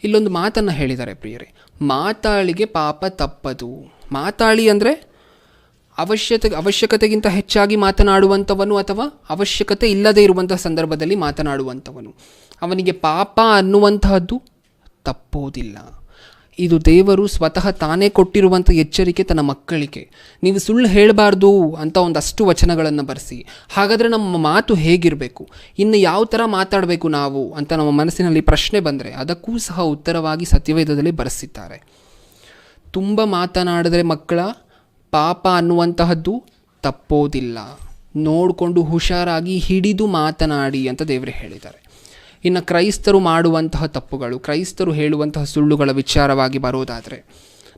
ಇಲ್ಲೊಂದು ಮಾತನ್ನು ಹೇಳಿದ್ದಾರೆ ಪ್ರಿಯರೇ, ಮಾತಾಳಿಗೆ ಪಾಪ ತಪ್ಪದು. ಮಾತಾಳಿ ಅಂದರೆ ಅವಶ್ಯಕತೆಗಿಂತ ಹೆಚ್ಚಾಗಿ ಮಾತನಾಡುವಂಥವನು ಅಥವಾ ಅವಶ್ಯಕತೆ ಇಲ್ಲದೇ ಇರುವಂತಹ ಸಂದರ್ಭದಲ್ಲಿ ಮಾತನಾಡುವಂಥವನು, ಅವನಿಗೆ ಪಾಪ ಅನ್ನುವಂತಹದ್ದು ತಪ್ಪೋದಿಲ್ಲ. ಇದು ದೇವರು ಸ್ವತಃ ತಾನೇ ಕೊಟ್ಟಿರುವಂಥ ಎಚ್ಚರಿಕೆ ತನ್ನ ಮಕ್ಕಳಿಗೆ. ನೀವು ಸುಳ್ಳು ಹೇಳಬಾರ್ದು ಅಂತ ಒಂದಷ್ಟು ವಚನಗಳನ್ನು ಬರೆಸಿ. ಹಾಗಾದರೆ ನಮ್ಮ ಮಾತು ಹೇಗಿರಬೇಕು, ಇನ್ನು ಯಾವ ಥರ ಮಾತಾಡಬೇಕು ನಾವು ಅಂತ ನಮ್ಮ ಮನಸ್ಸಿನಲ್ಲಿ ಪ್ರಶ್ನೆ ಬಂದರೆ ಅದಕ್ಕೂ ಸಹ ಉತ್ತರವಾಗಿ ಸತ್ಯವೇದದಲ್ಲಿ ಬರೆಸಿದ್ದಾರೆ. ತುಂಬ ಮಾತನಾಡಿದ್ರೆ ಮಕ್ಕಳ ಪಾಪ ಅನ್ನುವಂತಹದ್ದು ತಪ್ಪೋದಿಲ್ಲ. ನೋಡಿಕೊಂಡು ಹುಷಾರಾಗಿ ಹಿಡಿದು ಮಾತನಾಡಿ ಅಂತ ದೇವರು ಹೇಳಿದ್ದಾರೆ. ಇನ್ನು ಕ್ರೈಸ್ತರು ಮಾಡುವಂತಹ ತಪ್ಪುಗಳು, ಕ್ರೈಸ್ತರು ಹೇಳುವಂತಹ ಸುಳ್ಳುಗಳ ವಿಚಾರವಾಗಿ ಬರೋದಾದರೆ,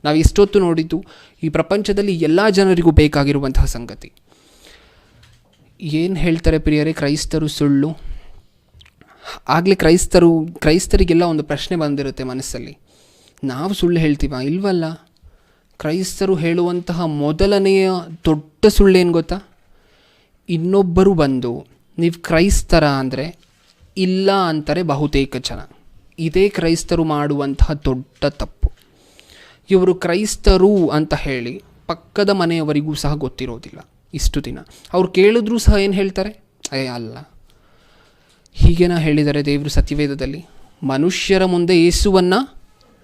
ನಾವು ಇಷ್ಟೊತ್ತು ನೋಡಿದ್ದು ಈ ಪ್ರಪಂಚದಲ್ಲಿ ಎಲ್ಲ ಜನರಿಗೂ ಬೇಕಾಗಿರುವಂತಹ ಸಂಗತಿ. ಏನು ಹೇಳ್ತಾರೆ ಪ್ರಿಯರೇ ಕ್ರೈಸ್ತರು ಸುಳ್ಳು? ಆಗಲೇ ಕ್ರೈಸ್ತರಿಗೆಲ್ಲ ಒಂದು ಪ್ರಶ್ನೆ ಬಂದಿರುತ್ತೆ ಮನಸ್ಸಲ್ಲಿ, ನಾವು ಸುಳ್ಳು ಹೇಳ್ತೀವಾ? ಇಲ್ವಲ್ಲ. ಕ್ರೈಸ್ತರು ಹೇಳುವಂತಹ ಮೊದಲನೆಯ ದೊಡ್ಡ ಸುಳ್ಳೇನು ಗೊತ್ತಾ? ಇನ್ನೊಬ್ಬರು ಬಂದು ನೀವು ಕ್ರೈಸ್ತರ ಅಂದರೆ ಇಲ್ಲ ಅಂತಾರೆ ಬಹುತೇಕ ಜನ. ಇದೇ ಕ್ರೈಸ್ತರು ಮಾಡುವಂತಹ ದೊಡ್ಡ ತಪ್ಪು. ಇವರು ಕ್ರೈಸ್ತರು ಅಂತ ಹೇಳಿ ಪಕ್ಕದ ಮನೆಯವರಿಗೂ ಸಹ ಗೊತ್ತಿರೋದಿಲ್ಲ. ಇಷ್ಟು ದಿನ ಅವ್ರು ಕೇಳಿದ್ರೂ ಸಹ ಏನು ಹೇಳ್ತಾರೆ? ಅಲ್ಲ. ಹೀಗೇನ ಹೇಳಿದ್ದಾರೆ ದೇವರು ಸತ್ಯವೇದದಲ್ಲಿ? ಮನುಷ್ಯರ ಮುಂದೆ ಯೇಸುವನ್ನು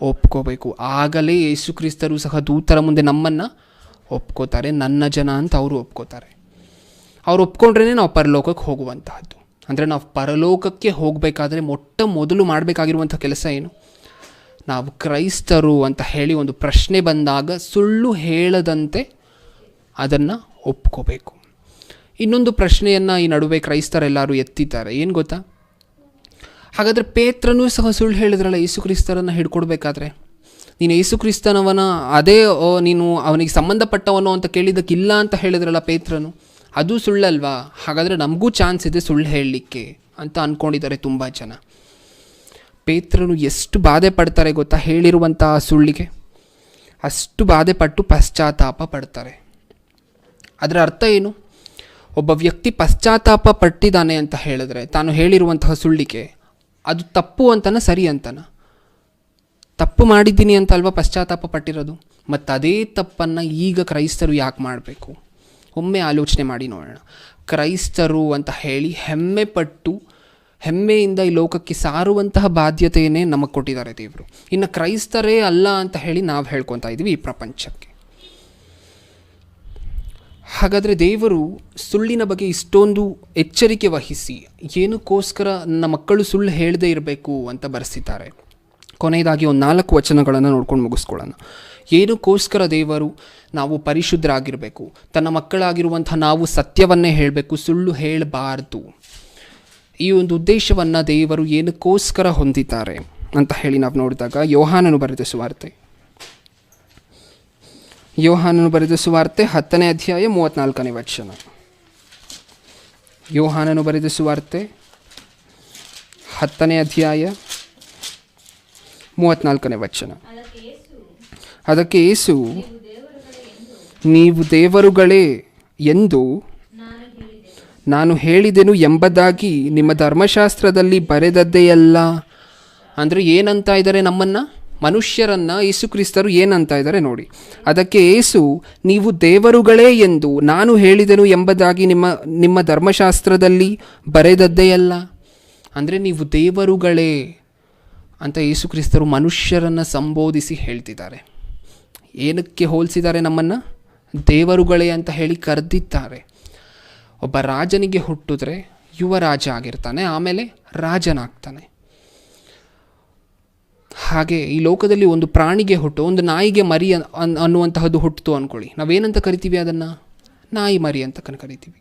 ಒಪ್ಕೋಬೇಕು, ಆಗಲೇ ಯೇಸು ಕ್ರಿಸ್ತರು ಸಹ ದೂತರ ಮುಂದೆ ನಮ್ಮನ್ನು ಒಪ್ಕೋತಾರೆ, ನನ್ನ ಜನ ಅಂತ ಅವರು ಒಪ್ಕೋತಾರೆ. ಅವ್ರು ಒಪ್ಕೊಂಡ್ರೇ ನಾವು ಪರಲೋಕಕ್ಕೆ ಹೋಗುವಂತಹದ್ದು. ಅಂದರೆ ನಾವು ಪರಲೋಕಕ್ಕೆ ಹೋಗಬೇಕಾದ್ರೆ ಮೊಟ್ಟ ಮೊದಲು ಮಾಡಬೇಕಾಗಿರುವಂಥ ಕೆಲಸ ಏನು? ನಾವು ಕ್ರೈಸ್ತರು ಅಂತ ಹೇಳಿ ಒಂದು ಪ್ರಶ್ನೆ ಬಂದಾಗ ಸುಳ್ಳು ಹೇಳದಂತೆ ಅದನ್ನು ಒಪ್ಕೋಬೇಕು. ಇನ್ನೊಂದು ಪ್ರಶ್ನೆಯನ್ನು ಈ ನಡುವೆ ಕ್ರೈಸ್ತರೆಲ್ಲರೂ ಎತ್ತಿದ್ದಾರೆ. ಏನು ಗೊತ್ತಾ? ಹಾಗಾದರೆ ಪೇತ್ರನೂ ಸಹ ಸುಳ್ಳು ಹೇಳಿದ್ರಲ್ಲ ಯೇಸು ಕ್ರಿಸ್ತರನ್ನು ಹಿಡ್ಕೊಡ್ಬೇಕಾದ್ರೆ, ನೀನು ಯೇಸು ಕ್ರಿಸ್ತನವನ ಅದೇ ನೀನು ಅವನಿಗೆ ಸಂಬಂಧಪಟ್ಟವನು ಅಂತ ಕೇಳಿದ್ದಕ್ಕಿಲ್ಲ ಅಂತ ಹೇಳಿದ್ರಲ್ಲ ಪೇತ್ರನು, ಅದು ಸುಳ್ಳಲ್ವಾ? ಹಾಗಾದರೆ ನಮಗೂ ಚಾನ್ಸ್ ಇದೆ ಸುಳ್ಳು ಹೇಳಲಿಕ್ಕೆ ಅಂತ ಅಂದ್ಕೊಂಡಿದ್ದಾರೆ ತುಂಬ ಜನ. ಪೇತ್ರನು ಎಷ್ಟು ಬಾಧೆ ಪಡ್ತಾರೆ ಗೊತ್ತಾ ಹೇಳಿರುವಂತಹ ಸುಳ್ಳಿಗೆ? ಅಷ್ಟು ಬಾಧೆ ಪಟ್ಟು ಪಶ್ಚಾತ್ತಾಪ ಪಡ್ತಾರೆ. ಅದರ ಅರ್ಥ ಏನು? ಒಬ್ಬ ವ್ಯಕ್ತಿ ಪಶ್ಚಾತ್ತಾಪ ಪಟ್ಟಿದ್ದಾನೆ ಅಂತ ಹೇಳಿದ್ರೆ ತಾನು ಹೇಳಿರುವಂತಹ ಸುಳ್ಳಿಗೆ ಅದು ತಪ್ಪು ಅಂತನ ಸರಿ ಅಂತನ? ತಪ್ಪು ಮಾಡಿದ್ದೀನಿ ಅಂತ ಅಲ್ವಾ ಪಶ್ಚಾತ್ತಾಪ ಪಟ್ಟಿರೋದು. ಮತ್ತು ಅದೇ ತಪ್ಪನ್ನು ಈಗ ಕ್ರೈಸ್ತರು ಯಾಕೆ ಮಾಡಬೇಕು? ಒಮ್ಮೆ ಆಲೋಚನೆ ಮಾಡಿ ನೋಡೋಣ. ಕ್ರೈಸ್ತರು ಅಂತ ಹೇಳಿ ಹೆಮ್ಮೆಯಿಂದ ಈ ಲೋಕಕ್ಕೆ ಸಾರುವಂತಹ ಬಾಧ್ಯತೆಯನ್ನೇ ನಮಗೆ ಕೊಟ್ಟಿದ್ದಾರೆ ದೇವರು. ಇನ್ನು ಕ್ರೈಸ್ತರೇ ಅಲ್ಲ ಅಂತ ಹೇಳಿ ನಾವು ಹೇಳ್ಕೊತಾ ಇದ್ದೀವಿ ಈ ಪ್ರಪಂಚಕ್ಕೆ. ಹಾಗಾದರೆ ದೇವರು ಸುಳ್ಳಿನ ಬಗ್ಗೆ ಇಷ್ಟೊಂದು ಎಚ್ಚರಿಕೆ ವಹಿಸಿ ಏನಕ್ಕೋಸ್ಕರ ನನ್ನ ಮಕ್ಕಳು ಸುಳ್ಳು ಹೇಳದೇ ಇರಬೇಕು ಅಂತ ಬರೆಸಿದ್ದಾರೆ. ಕೊನೆಯದಾಗಿ ಒಂದು 4 ವಚನಗಳನ್ನು ನೋಡ್ಕೊಂಡು ಮುಗಿಸ್ಕೊಳ್ಳೋಣ. ಏನಕ್ಕೋಸ್ಕರ ದೇವರು ನಾವು ಪರಿಶುದ್ಧರಾಗಿರಬೇಕು, ತನ್ನ ಮಕ್ಕಳಾಗಿರುವಂಥ ನಾವು ಸತ್ಯವನ್ನೇ ಹೇಳಬೇಕು, ಸುಳ್ಳು ಹೇಳಬಾರ್ದು, ಈ ಒಂದು ಉದ್ದೇಶವನ್ನು ದೇವರು ಏನಕ್ಕೋಸ್ಕರ ಹೊಂದಿದ್ದಾರೆ ಅಂತ ಹೇಳಿ ನಾವು ನೋಡಿದಾಗ ಯೋಹಾನನು ಬರೆದ ಸುವಾರ್ತೆ ಯೋಹಾನನು ಬರೆದ ಸುವಾರ್ತೆ 10ನೇ ಅಧ್ಯಾಯ 34ನೇ ವಚನ. ಯೋಹಾನನು ಬರೆದ ಸುವಾರ್ತೆ 10ನೇ ಅಧ್ಯಾಯ 34ನೇ ವಚನ. ಅದಕ್ಕೆ ಯೇಸು, ನೀವು ದೇವರುಗಳೇ ಎಂದು ನಾನು ಹೇಳಿದೆನು ಎಂಬುದಾಗಿ ನಿಮ್ಮ ಧರ್ಮಶಾಸ್ತ್ರದಲ್ಲಿ ಬರೆದದ್ದೆಯಲ್ಲ. ಅಂದರೆ ಏನಂತ ಇದ್ದಾರೆ ನಮ್ಮನ್ನು, ಮನುಷ್ಯರನ್ನು ಯೇಸು ಕ್ರಿಸ್ತರು ಏನಂತ ಇದ್ದಾರೆ ನೋಡಿ. ಅದಕ್ಕೆ ಯೇಸು, ನೀವು ದೇವರುಗಳೇ ಎಂದು ನಾನು ಹೇಳಿದೆನು ಎಂಬುದಾಗಿ ನಿಮ್ಮ ಧರ್ಮಶಾಸ್ತ್ರದಲ್ಲಿ ಬರೆದದ್ದೆಯಲ್ಲ. ಅಂದರೆ ನೀವು ದೇವರುಗಳೇ ಅಂತ ಯೇಸು ಕ್ರಿಸ್ತರು ಮನುಷ್ಯರನ್ನು ಸಂಬೋಧಿಸಿ ಹೇಳ್ತಿದ್ದಾರೆ. ಏನಕ್ಕೆ ಹೋಲಿಸಿದ್ದಾರೆ ನಮ್ಮನ್ನು? ದೇವರುಗಳೇ ಅಂತ ಹೇಳಿ ಕರೆದಿದ್ದಾರೆ. ಒಬ್ಬ ರಾಜನಿಗೆ ಹುಟ್ಟಿದ್ರೆ ಯುವರಾಜ ಆಗಿರ್ತಾನೆ, ಆಮೇಲೆ ರಾಜನಾಗ್ತಾನೆ. ಹಾಗೆ ಈ ಲೋಕದಲ್ಲಿ ಒಂದು ಪ್ರಾಣಿಗೆ ಹುಟ್ಟು, ಒಂದು ನಾಯಿಗೆ ಮರಿ ಅನ್ನುವಂತಹದ್ದು ಹುಟ್ಟಿತು ಅಂದ್ಕೊಳ್ಳಿ, ನಾವೇನಂತ ಕರಿತೀವಿ ಅದನ್ನು? ನಾಯಿ ಮರಿ ಅಂತ ಕರಿತೀವಿ.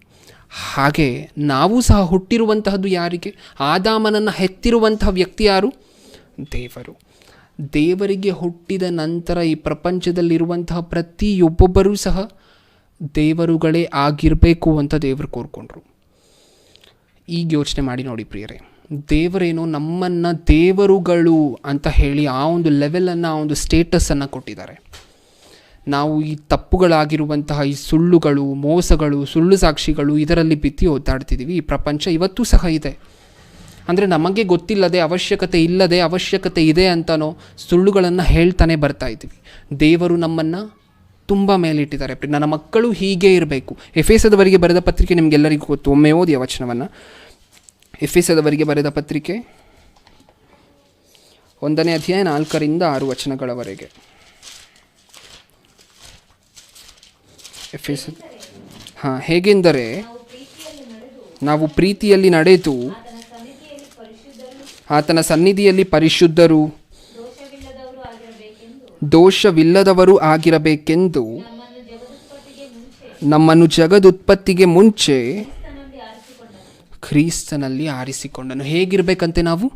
ಹಾಗೆ ನಾವು ಸಹ ಹುಟ್ಟಿರುವಂತಹದ್ದು ಯಾರಿಗೆ? ಆದಾಮನನ್ನು ಹೆತ್ತಿರುವಂತಹ ವ್ಯಕ್ತಿ ಯಾರು? ದೇವರು. ದೇವರಿಗೆ ಹುಟ್ಟಿದ ನಂತರ ಈ ಪ್ರಪಂಚದಲ್ಲಿರುವಂತಹ ಪ್ರತಿಯೊಬ್ಬೊಬ್ಬರೂ ಸಹ ದೇವರುಗಳೇ ಆಗಿರಬೇಕು ಅಂತ ದೇವರು ಕೋರ್ಕೊಂಡ್ರು. ಈಗ ಯೋಚನೆ ಮಾಡಿ ನೋಡಿ ಪ್ರಿಯರೇ, ದೇವರೇನೋ ನಮ್ಮನ್ನು ದೇವರುಗಳು ಅಂತ ಹೇಳಿ ಆ ಒಂದು ಲೆವೆಲನ್ನು, ಆ ಒಂದು ಸ್ಟೇಟಸನ್ನು ಕೊಟ್ಟಿದ್ದಾರೆ. ನಾವು ಈ ತಪ್ಪುಗಳಾಗಿರುವಂತಹ ಈ ಸುಳ್ಳುಗಳು, ಮೋಸಗಳು, ಸುಳ್ಳು ಸಾಕ್ಷಿಗಳು ಇದರಲ್ಲಿ ಬಿತ್ತಿ ಒದ್ದಾಡ್ತಿದ್ದೀವಿ. ಈ ಪ್ರಪಂಚ ಇವತ್ತೂ ಸಹ ಇದೆ. ಅಂದರೆ ನಮಗೆ ಗೊತ್ತಿಲ್ಲದೆ, ಅವಶ್ಯಕತೆ ಇದೆ ಅಂತನೋ ಸುಳ್ಳುಗಳನ್ನು ಹೇಳ್ತಾನೆ ಬರ್ತಾ ಇದ್ದೀವಿ. ದೇವರು ನಮ್ಮನ್ನು ತುಂಬ ಮೇಲಿಟ್ಟಿದ್ದಾರೆ. ನನ್ನ ಮಕ್ಕಳು ಹೀಗೆ ಇರಬೇಕು. ಎಫೆಸದವರಿಗೆ ಬರೆದ ಪತ್ರಿಕೆ ನಿಮಗೆಲ್ಲರಿಗೂ ಗೊತ್ತು. ಒಮ್ಮೆ ಓದಿ ಆ ವಚನವನ್ನು. ಎಫೆಸದವರಿಗೆ ಬರೆದ ಪತ್ರಿಕೆ 1ನೇ ಅಧ್ಯಾಯ 4ರಿಂದ 6 ವಚನಗಳವರೆಗೆ. ಹೇಗೆಂದರೆ ನಾವು ಪ್ರೀತಿಯಲ್ಲಿ ನಡೆದು ಆತನ ಸನ್ನಿಧಿಯಲ್ಲಿ ಪರಿಶುದ್ಧರು, ದೋಷವಿಲ್ಲದವರು ಆಗಿರಬೇಕೆಂದು ನಮ್ಮನ್ನು ಜಗದುತ್ಪತ್ತಿಗೆ ಮುಂಚೆ ಕ್ರಿಸ್ತನಲ್ಲಿ ಆರಿಸಿಕೊಂಡನು. ಹೇಗಿರಬೇಕಂತೆ ನಾವು?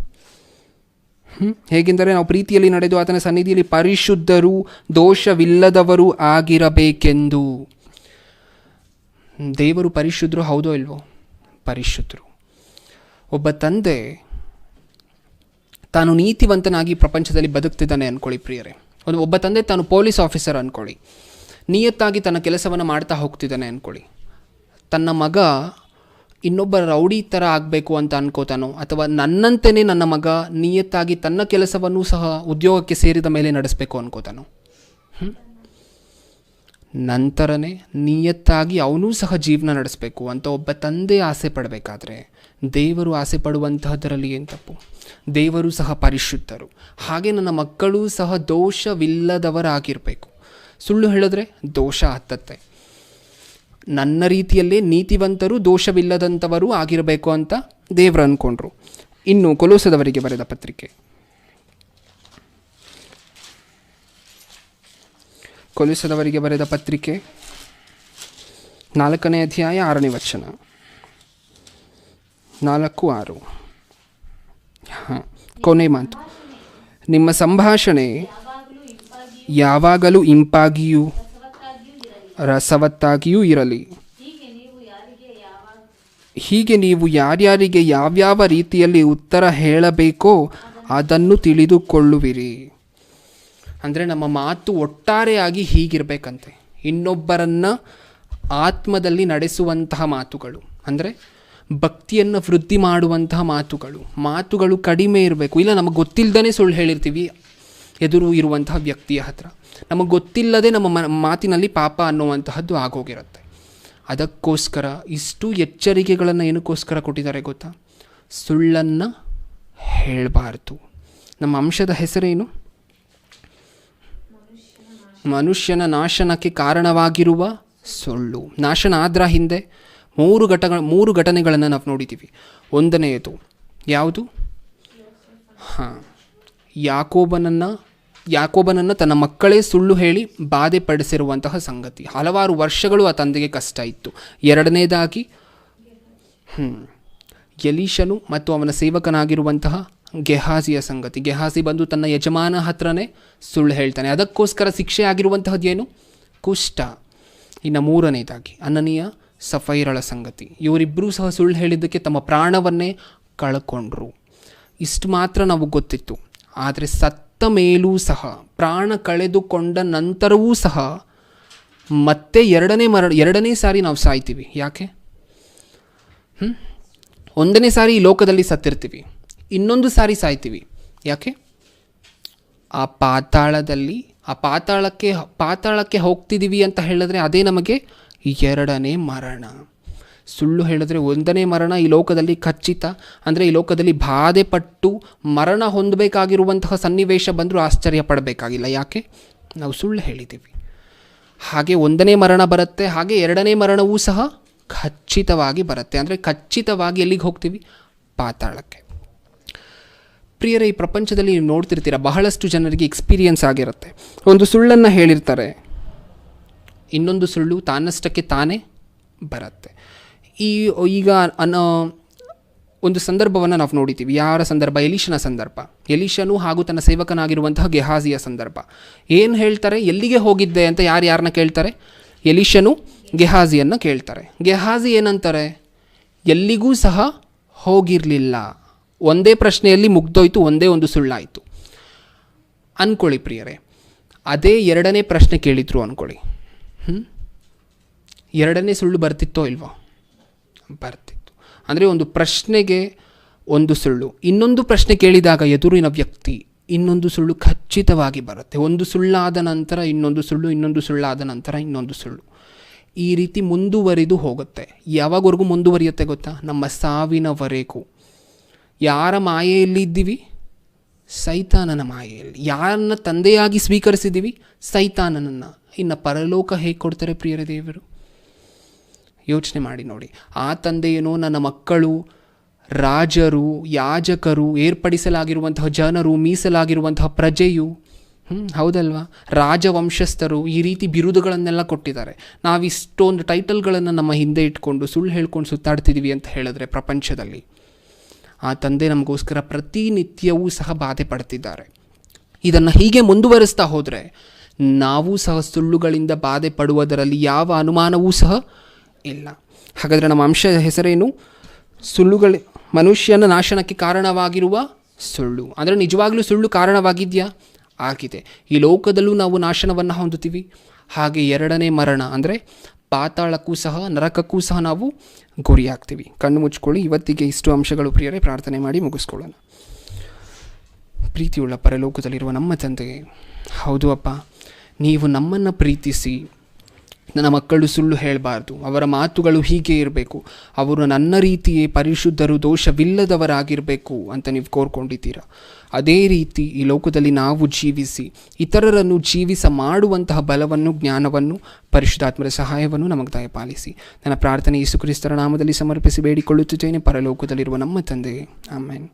ಹೇಗೆಂದರೆ ನಾವು ಪ್ರೀತಿಯಲ್ಲಿ ನಡೆದು ಆತನ ಸನ್ನಿಧಿಯಲ್ಲಿ ಪರಿಶುದ್ಧರು, ದೋಷವಿಲ್ಲದವರು ಆಗಿರಬೇಕೆಂದು. ದೇವರು ಪರಿಶುದ್ಧರು, ಹೌದೋ ಇಲ್ವೋ? ಪರಿಶುದ್ಧರು. ಒಬ್ಬ ತಂದೆ ತಾನು ನೀತಿವಂತನಾಗಿ ಪ್ರಪಂಚದಲ್ಲಿ ಬದುಕ್ತಿದ್ದಾನೆ ಅಂದ್ಕೊಳ್ಳಿ ಪ್ರಿಯರೇ. ಒಬ್ಬ ತಂದೆ ತಾನು ಪೊಲೀಸ್ ಆಫೀಸರ್ ಅಂದ್ಕೊಳ್ಳಿ, ನಿಯತ್ತಾಗಿ ತನ್ನ ಕೆಲಸವನ್ನು ಮಾಡ್ತಾ ಹೋಗ್ತಿದ್ದಾನೆ ಅಂದ್ಕೊಳ್ಳಿ. ತನ್ನ ಮಗ ಇನ್ನೊಬ್ಬ ರೌಡಿ ಥರ ಆಗಬೇಕು ಅಂತ ಅನ್ಕೋತಾನೋ, ಅಥವಾ ನನ್ನಂತೆಯೇ ನನ್ನ ಮಗ ನಿಯತ್ತಾಗಿ ತನ್ನ ಕೆಲಸವನ್ನು ಸಹ ಉದ್ಯೋಗಕ್ಕೆ ಸೇರಿದ ಮೇಲೆ ನಡೆಸಬೇಕು ಅನ್ಕೋತಾನೋ, ನಂತರನೇ ನಿಯತ್ತಾಗಿ ಅವನೂ ಸಹ ಜೀವನ ನಡೆಸಬೇಕು ಅಂತ ಒಬ್ಬ ತಂದೆ ಆಸೆ ಪಡಬೇಕಾದ್ರೆ, ದೇವರು ಆಸೆ ಪಡುವಂತಹದರಲ್ಲಿ ಏನು ತಪ್ಪು? ದೇವರು ಸಹ ಪರಿಶುದ್ಧರು. ಹಾಗೆ ನನ್ನ ಮಕ್ಕಳೂ ಸಹ ದೋಷವಿಲ್ಲದವರಾಗಿರಬೇಕು. ಸುಳ್ಳು ಹೇಳಿದ್ರೆ ದೋಷ ಹತ್ತತ್ತೆ. ನನ್ನ ರೀತಿಯಲ್ಲೇ ನೀತಿವಂತರು, ದೋಷವಿಲ್ಲದಂಥವರು ಆಗಿರಬೇಕು ಅಂತ ದೇವರು ಅಂದ್ಕೊಂಡ್ರು. ಇನ್ನು ಕೊಲೋಸದವರಿಗೆ ಬರೆದ ಪತ್ರಿಕೆ, ಕೊಲೋಸದವರಿಗೆ ಬರೆದ ಪತ್ರಿಕೆ 4ನೇ ಅಧ್ಯಾಯ 6ನೇ ವಚನ, 4-6. ಕೊನೆ ಮಾತು, ನಿಮ್ಮ ಸಂಭಾಷಣೆ ಯಾವಾಗಲೂ ಇಂಪಾಗಿಯೂ ರಸವತ್ತಾಗಿಯೂ ಇರಲಿ. ಹೀಗೆ ನೀವು ಯಾರ್ಯಾರಿಗೆ ಯಾವ್ಯಾವ ರೀತಿಯಲ್ಲಿ ಉತ್ತರ ಹೇಳಬೇಕೋ ಅದನ್ನು ತಿಳಿದುಕೊಳ್ಳುವಿರಿ. ಅಂದರೆ ನಮ್ಮ ಮಾತು ಒಟ್ಟಾರೆಯಾಗಿ ಹೀಗಿರಬೇಕಂತೆ. ಇನ್ನೊಬ್ಬರನ್ನು ಆತ್ಮದಲ್ಲಿ ನಡೆಸುವಂತಹ ಮಾತುಗಳು, ಅಂದರೆ ಭಕ್ತಿಯನ್ನು ವೃದ್ಧಿ ಮಾಡುವಂತಹ ಮಾತುಗಳು ಕಡಿಮೆ ಇರಬೇಕು. ಇಲ್ಲ, ನಮಗೆ ಗೊತ್ತಿಲ್ಲದೇ ಸುಳ್ಳು ಹೇಳಿರ್ತೀವಿ ಎದುರು ಇರುವಂತಹ ವ್ಯಕ್ತಿಯ ಹತ್ರ. ನಮಗೆ ಗೊತ್ತಿಲ್ಲದೆ ನಮ್ಮ ಮಾತಿನಲ್ಲಿ ಪಾಪ ಅನ್ನುವಂತಹದ್ದು ಆಗೋಗಿರುತ್ತೆ. ಅದಕ್ಕೋಸ್ಕರ ಇಷ್ಟು ಎಚ್ಚರಿಕೆಗಳನ್ನು ಏನಕ್ಕೋಸ್ಕರ ಕೊಟ್ಟಿದ್ದಾರೆ ಗೊತ್ತಾ? ಸುಳ್ಳನ್ನು ಹೇಳಬಾರ್ದು. ನಮ್ಮ ಅಂಶದ ಹೆಸರೇನು? ಮನುಷ್ಯನ ನಾಶನಕ್ಕೆ ಕಾರಣವಾಗಿರುವ ಸುಳ್ಳು. ನಾಶನ ಆದ್ರ ಹಿಂದೆ ಮೂರು ಘಟನೆಗಳನ್ನು ನಾವು ನೋಡಿದ್ದೀವಿ. ಒಂದನೆಯದು ಯಾವುದು? ಯಾಕೋಬನನ್ನು ತನ್ನ ಮಕ್ಕಳೇ ಸುಳ್ಳು ಹೇಳಿ ಬಾಧೆ ಪಡಿಸಿರುವಂತಹ ಸಂಗತಿ. ಹಲವಾರು ವರ್ಷಗಳು ಆ ತಂದೆಗೆ ಕಷ್ಟ ಇತ್ತು. ಎರಡನೇದಾಗಿ ಎಲೀಷನು ಮತ್ತು ಅವನ ಸೇವಕನಾಗಿರುವಂತಹ ಗೆಹಾಜಿಯ ಸಂಗತಿ. ಗೆಹಾಜಿ ಬಂದು ತನ್ನ ಯಜಮಾನ ಹತ್ರನೇ ಸುಳ್ಳು ಹೇಳ್ತಾನೆ. ಅದಕ್ಕೋಸ್ಕರ ಶಿಕ್ಷೆ ಆಗಿರುವಂತಹದ್ದು ಏನು? ಕುಷ್ಠ. ಇನ್ನು ಮೂರನೇದಾಗಿ ಅನನೀಯ ಸಫೈರಳ ಸಂಗತಿ. ಇವರಿಬ್ಬರೂ ಸಹ ಸುಳ್ಳು ಹೇಳಿದ್ದಕ್ಕೆ ತಮ್ಮ ಪ್ರಾಣವನ್ನೇ ಕಳ್ಕೊಂಡ್ರು. ಇಷ್ಟು ಮಾತ್ರ ನಾವು ಗೊತ್ತಿತ್ತು. ಆದರೆ ಸತ್ತ ಮೇಲೂ ಸಹ, ಪ್ರಾಣ ಕಳೆದುಕೊಂಡ ನಂತರವೂ ಸಹ ಮತ್ತೆ ಎರಡನೇ ಸಾರಿ ನಾವು ಸಾಯ್ತೀವಿ. ಯಾಕೆ? ಒಂದನೇ ಸಾರಿ ಈ ಲೋಕದಲ್ಲಿ ಸತ್ತಿರ್ತೀವಿ, ಇನ್ನೊಂದು ಸಾರಿ ಸಾಯ್ತೀವಿ. ಯಾಕೆ? ಆ ಪಾತಾಳಕ್ಕೆ ಹೋಗ್ತಿದ್ದೀವಿ ಅಂತ ಹೇಳಿದ್ರೆ ಅದೇ ನಮಗೆ ಎರಡನೇ ಮರಣ. ಸುಳ್ಳು ಹೇಳಿದ್ರೆ ಒಂದನೇ ಮರಣ ಈ ಲೋಕದಲ್ಲಿ ಖಚಿತ. ಅಂದರೆ ಈ ಲೋಕದಲ್ಲಿ ಬಾಧೆ ಪಟ್ಟು ಮರಣ ಹೊಂದಬೇಕಾಗಿರುವಂತಹ ಸನ್ನಿವೇಶ ಬಂದರೂ ಆಶ್ಚರ್ಯ ಪಡಬೇಕಾಗಿಲ್ಲ. ಯಾಕೆ? ನಾವು ಸುಳ್ಳು ಹೇಳಿದ್ದೀವಿ. ಹಾಗೆ ಒಂದನೇ ಮರಣ ಬರುತ್ತೆ, ಹಾಗೆ ಎರಡನೇ ಮರಣವೂ ಸಹ ಖಚಿತವಾಗಿ ಬರುತ್ತೆ. ಅಂದರೆ ಖಚಿತವಾಗಿ ಎಲ್ಲಿಗೆ ಹೋಗ್ತೀವಿ? ಪಾತಾಳಕ್ಕೆ. ಪ್ರಿಯರೇ, ಈ ಪ್ರಪಂಚದಲ್ಲಿ ನೀವು ನೋಡ್ತಿರ್ತೀರ, ಬಹಳಷ್ಟು ಜನರಿಗೆ ಎಕ್ಸ್ಪೀರಿಯನ್ಸ್ ಆಗಿರುತ್ತೆ. ಒಂದು ಸುಳ್ಳನ್ನು ಹೇಳಿರ್ತಾರೆ, ಇನ್ನೊಂದು ಸುಳ್ಳು ತಾನಷ್ಟಕ್ಕೆ ತಾನೇ ಬರುತ್ತೆ. ಈಗ ಒಂದು ಸಂದರ್ಭವನ್ನು ನಾವು ನೋಡಿದ್ದೀವಿ. ಯಾರ ಸಂದರ್ಭ? ಎಲೀಷನ ಸಂದರ್ಭ. ಎಲೀಷನು ಹಾಗೂ ತನ್ನ ಸೇವಕನಾಗಿರುವಂತಹ ಗೆಹಾಜಿಯ ಸಂದರ್ಭ. ಏನು ಹೇಳ್ತಾರೆ? ಎಲ್ಲಿಗೆ ಹೋಗಿದ್ದೆ ಅಂತ ಯಾರನ್ನ ಕೇಳ್ತಾರೆ? ಎಲೀಷನು ಗೆಹಾಜಿಯನ್ನು ಕೇಳ್ತಾರೆ. ಗೆಹಾಜಿ ಏನಂತಾರೆ? ಎಲ್ಲಿಗೂ ಸಹ ಹೋಗಿರಲಿಲ್ಲ. ಒಂದೇ ಪ್ರಶ್ನೆಯಲ್ಲಿ ಮುಗ್ದೋಯ್ತು, ಒಂದೇ ಒಂದು ಸುಳ್ಳಾಯಿತು ಅಂದ್ಕೊಳ್ಳಿ ಪ್ರಿಯರೇ. ಅದೇ ಎರಡನೇ ಪ್ರಶ್ನೆ ಕೇಳಿದ್ರು ಅಂದ್ಕೊಳ್ಳಿ, ಎರಡನೇ ಸುಳ್ಳು ಬರ್ತಿತ್ತೋ ಇಲ್ವೋ? ಬರ್ತಿತ್ತು. ಅಂದರೆ ಒಂದು ಪ್ರಶ್ನೆಗೆ ಒಂದು ಸುಳ್ಳು, ಇನ್ನೊಂದು ಪ್ರಶ್ನೆ ಕೇಳಿದಾಗ ಎದುರಿನ ವ್ಯಕ್ತಿ ಇನ್ನೊಂದು ಸುಳ್ಳು ಖಚಿತವಾಗಿ ಬರುತ್ತೆ. ಒಂದು ಸುಳ್ಳಾದ ನಂತರ ಇನ್ನೊಂದು ಸುಳ್ಳು, ಇನ್ನೊಂದು ಸುಳ್ಳಾದ ನಂತರ ಇನ್ನೊಂದು ಸುಳ್ಳು. ಈ ರೀತಿ ಮುಂದುವರಿದು ಹೋಗುತ್ತೆ. ಯಾವಾಗವರೆಗೂ ಮುಂದುವರಿಯುತ್ತೆ ಗೊತ್ತಾ? ನಮ್ಮ ಸಾವಿನವರೆಗೂ. ಯಾರ ಮಾಯೆಯಲ್ಲಿ ಇದ್ದೀವಿ? ಸೈತಾನನ ಮಾಯೆಯಲ್ಲಿ. ಯಾರನ್ನ ತಂದೆಯಾಗಿ ಸ್ವೀಕರಿಸಿದ್ದೀವಿ? ಸೈತಾನನನ್ನು. ಇನ್ನು ಪರಲೋಕ ಹೇಗೆ ಕೊಡ್ತಾರೆ ಪ್ರಿಯರ ದೇವರು? ಯೋಚನೆ ಮಾಡಿ ನೋಡಿ. ಆ ತಂದೆಯೇನೋ ನನ್ನ ಮಕ್ಕಳು, ರಾಜರು, ಯಾಜಕರು, ಏರ್ಪಡಿಸಲಾಗಿರುವಂತಹ ಜನರು, ಮೀಸಲಾಗಿರುವಂತಹ ಪ್ರಜೆಯು, ಹೌದಲ್ವಾ, ರಾಜವಂಶಸ್ಥರು, ಈ ರೀತಿ ಬಿರುದುಗಳನ್ನೆಲ್ಲ ಕೊಟ್ಟಿದ್ದಾರೆ. ನಾವಿಷ್ಟೊಂದು ಟೈಟಲ್ಗಳನ್ನು ನಮ್ಮ ಹಿಂದೆ ಇಟ್ಕೊಂಡು ಸುಳ್ಳು ಹೇಳ್ಕೊಂಡು ಸುತ್ತಾಡ್ತಿದ್ದೀವಿ ಅಂತ ಹೇಳಿದ್ರೆ ಪ್ರಪಂಚದಲ್ಲಿ ಆ ತಂದೆ ನಮಗೋಸ್ಕರ ಪ್ರತಿನಿತ್ಯವೂ ಸಹ ಬಾಧೆ ಪಡ್ತಿದ್ದಾರೆ. ಇದನ್ನು ಹೀಗೆ ಮುಂದುವರಿಸ್ತಾ ಹೋದರೆ ನಾವು ಸಹ ಸುಳ್ಳುಗಳಿಂದ ಬಾಧೆ ಪಡುವುದರಲ್ಲಿ ಯಾವ ಅನುಮಾನವೂ ಸಹ ಇಲ್ಲ. ಹಾಗಾದರೆ ನಮ್ಮ ಅಂಶದ ಹೆಸರೇನು? ಸುಳ್ಳುಗಳು ಮನುಷ್ಯನ ನಾಶನಕ್ಕೆ ಕಾರಣವಾಗಿರುವ ಸುಳ್ಳು. ಅಂದರೆ ನಿಜವಾಗ್ಲೂ ಸುಳ್ಳು ಕಾರಣವಾಗಿದೆಯಾ? ಆಗಿದೆ. ಈ ಲೋಕದಲ್ಲೂ ನಾವು ನಾಶನವನ್ನು ಹೊಂದುತ್ತೀವಿ. ಹಾಗೆ ಎರಡನೇ ಮರಣ ಅಂದರೆ ಪಾತಾಳಕ್ಕೂ ಸಹ, ನರಕಕ್ಕೂ ಸಹ ನಾವು ಗುರಿಯಾಗ್ತೀವಿ. ಕಣ್ಣು ಮುಚ್ಕೊಳ್ಳಿ. ಇವತ್ತಿಗೆ ಇಷ್ಟು ಅಂಶಗಳು ಪ್ರಿಯರೇ. ಪ್ರಾರ್ಥನೆ ಮಾಡಿ ಮುಗಿಸ್ಕೊಳ್ಳೋಣ. ಪ್ರೀತಿಯುಳ್ಳ ಪರಲೋಕದಲ್ಲಿರುವ ನಮ್ಮ ತಂದೆಗೆ, ಹೌದು ಅಪ್ಪ, ನೀವು ನಮ್ಮನ್ನು ಪ್ರೀತಿಸಿ ನನ್ನ ಮಕ್ಕಳು ಸುಳ್ಳು ಹೇಳಬಾರ್ದು, ಅವರ ಮಾತುಗಳು ಹೀಗೆ ಇರಬೇಕು, ಅವರು ನನ್ನ ರೀತಿಯೇ ಪರಿಶುದ್ಧರು, ದೋಷವಿಲ್ಲದವರಾಗಿರಬೇಕು ಅಂತ ನೀವು ಕೋರ್ಕೊಂಡಿದ್ದೀರಾ. ಅದೇ ರೀತಿ ಈ ಲೋಕದಲ್ಲಿ ನಾವು ಜೀವಿಸಿ ಇತರರನ್ನು ಜೀವಿಸ ಮಾಡುವಂತಹ ಬಲವನ್ನು, ಜ್ಞಾನವನ್ನು, ಪರಿಶುದ್ಧಾತ್ಮರ ಸಹಾಯವನ್ನು ನಮಗೆ ದಯಪಾಲಿಸಿ. ನನ್ನ ಪ್ರಾರ್ಥನೆ ಯೇಸು ಕ್ರಿಸ್ತರ ನಾಮದಲ್ಲಿ ಸಮರ್ಪಿಸಿ ಬೇಡಿಕೊಳ್ಳುತ್ತಿದ್ದೇನೆ, ಪರಲೋಕದಲ್ಲಿರುವ ನಮ್ಮ ತಂದೆಗೆ. ಆಮೆನ್.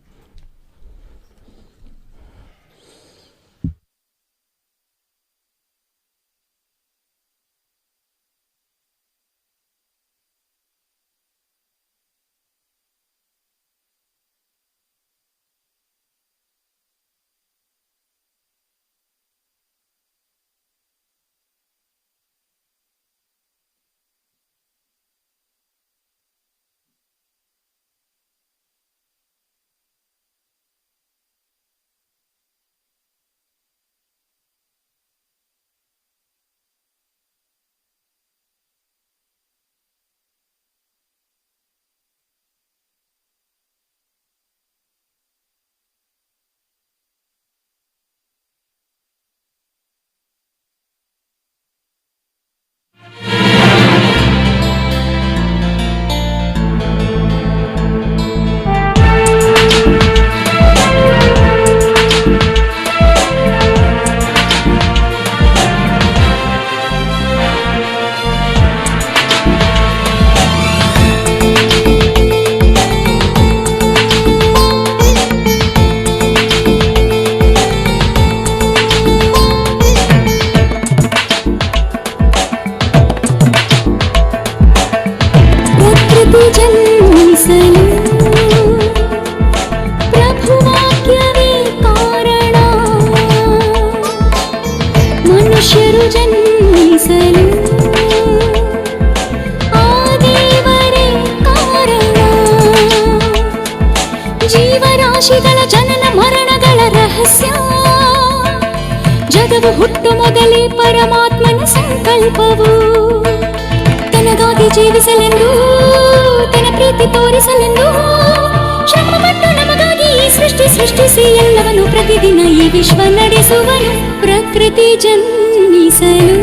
ಮನುಷ್ಯರು ಜನ್ಮಿಸಲು ಜನ್ಮಿಸಲು ಆ ದೇವರೇ ಕಾರಣ. ಜೀವರಾಶಿಗಳ ಜನನ ಮರಣಗಳ ರಹಸ್ಯ ಜಗವು ಹುಟ್ಟು ಮೊದಲೇ ಪರಮಾತ್ಮನ ಸಂಕಲ್ಪವು. ತನಗಾಗಿ ಜೀವಿಸಲೆಂದು ತನ್ನ ಪ್ರೀತಿ ತೋರಿಸಲೆಂದು ಶ್ರಮಪಟ್ಟು ನಮಗಾಗಿ ಈ ಸೃಷ್ಟಿಸಿ ಎಲ್ಲವನು ಪ್ರತಿದಿನ ಈ ವಿಶ್ವ ನಡೆಸುವನು. ಪ್ರಕೃತಿ ಜನ್ಮಿಸಲು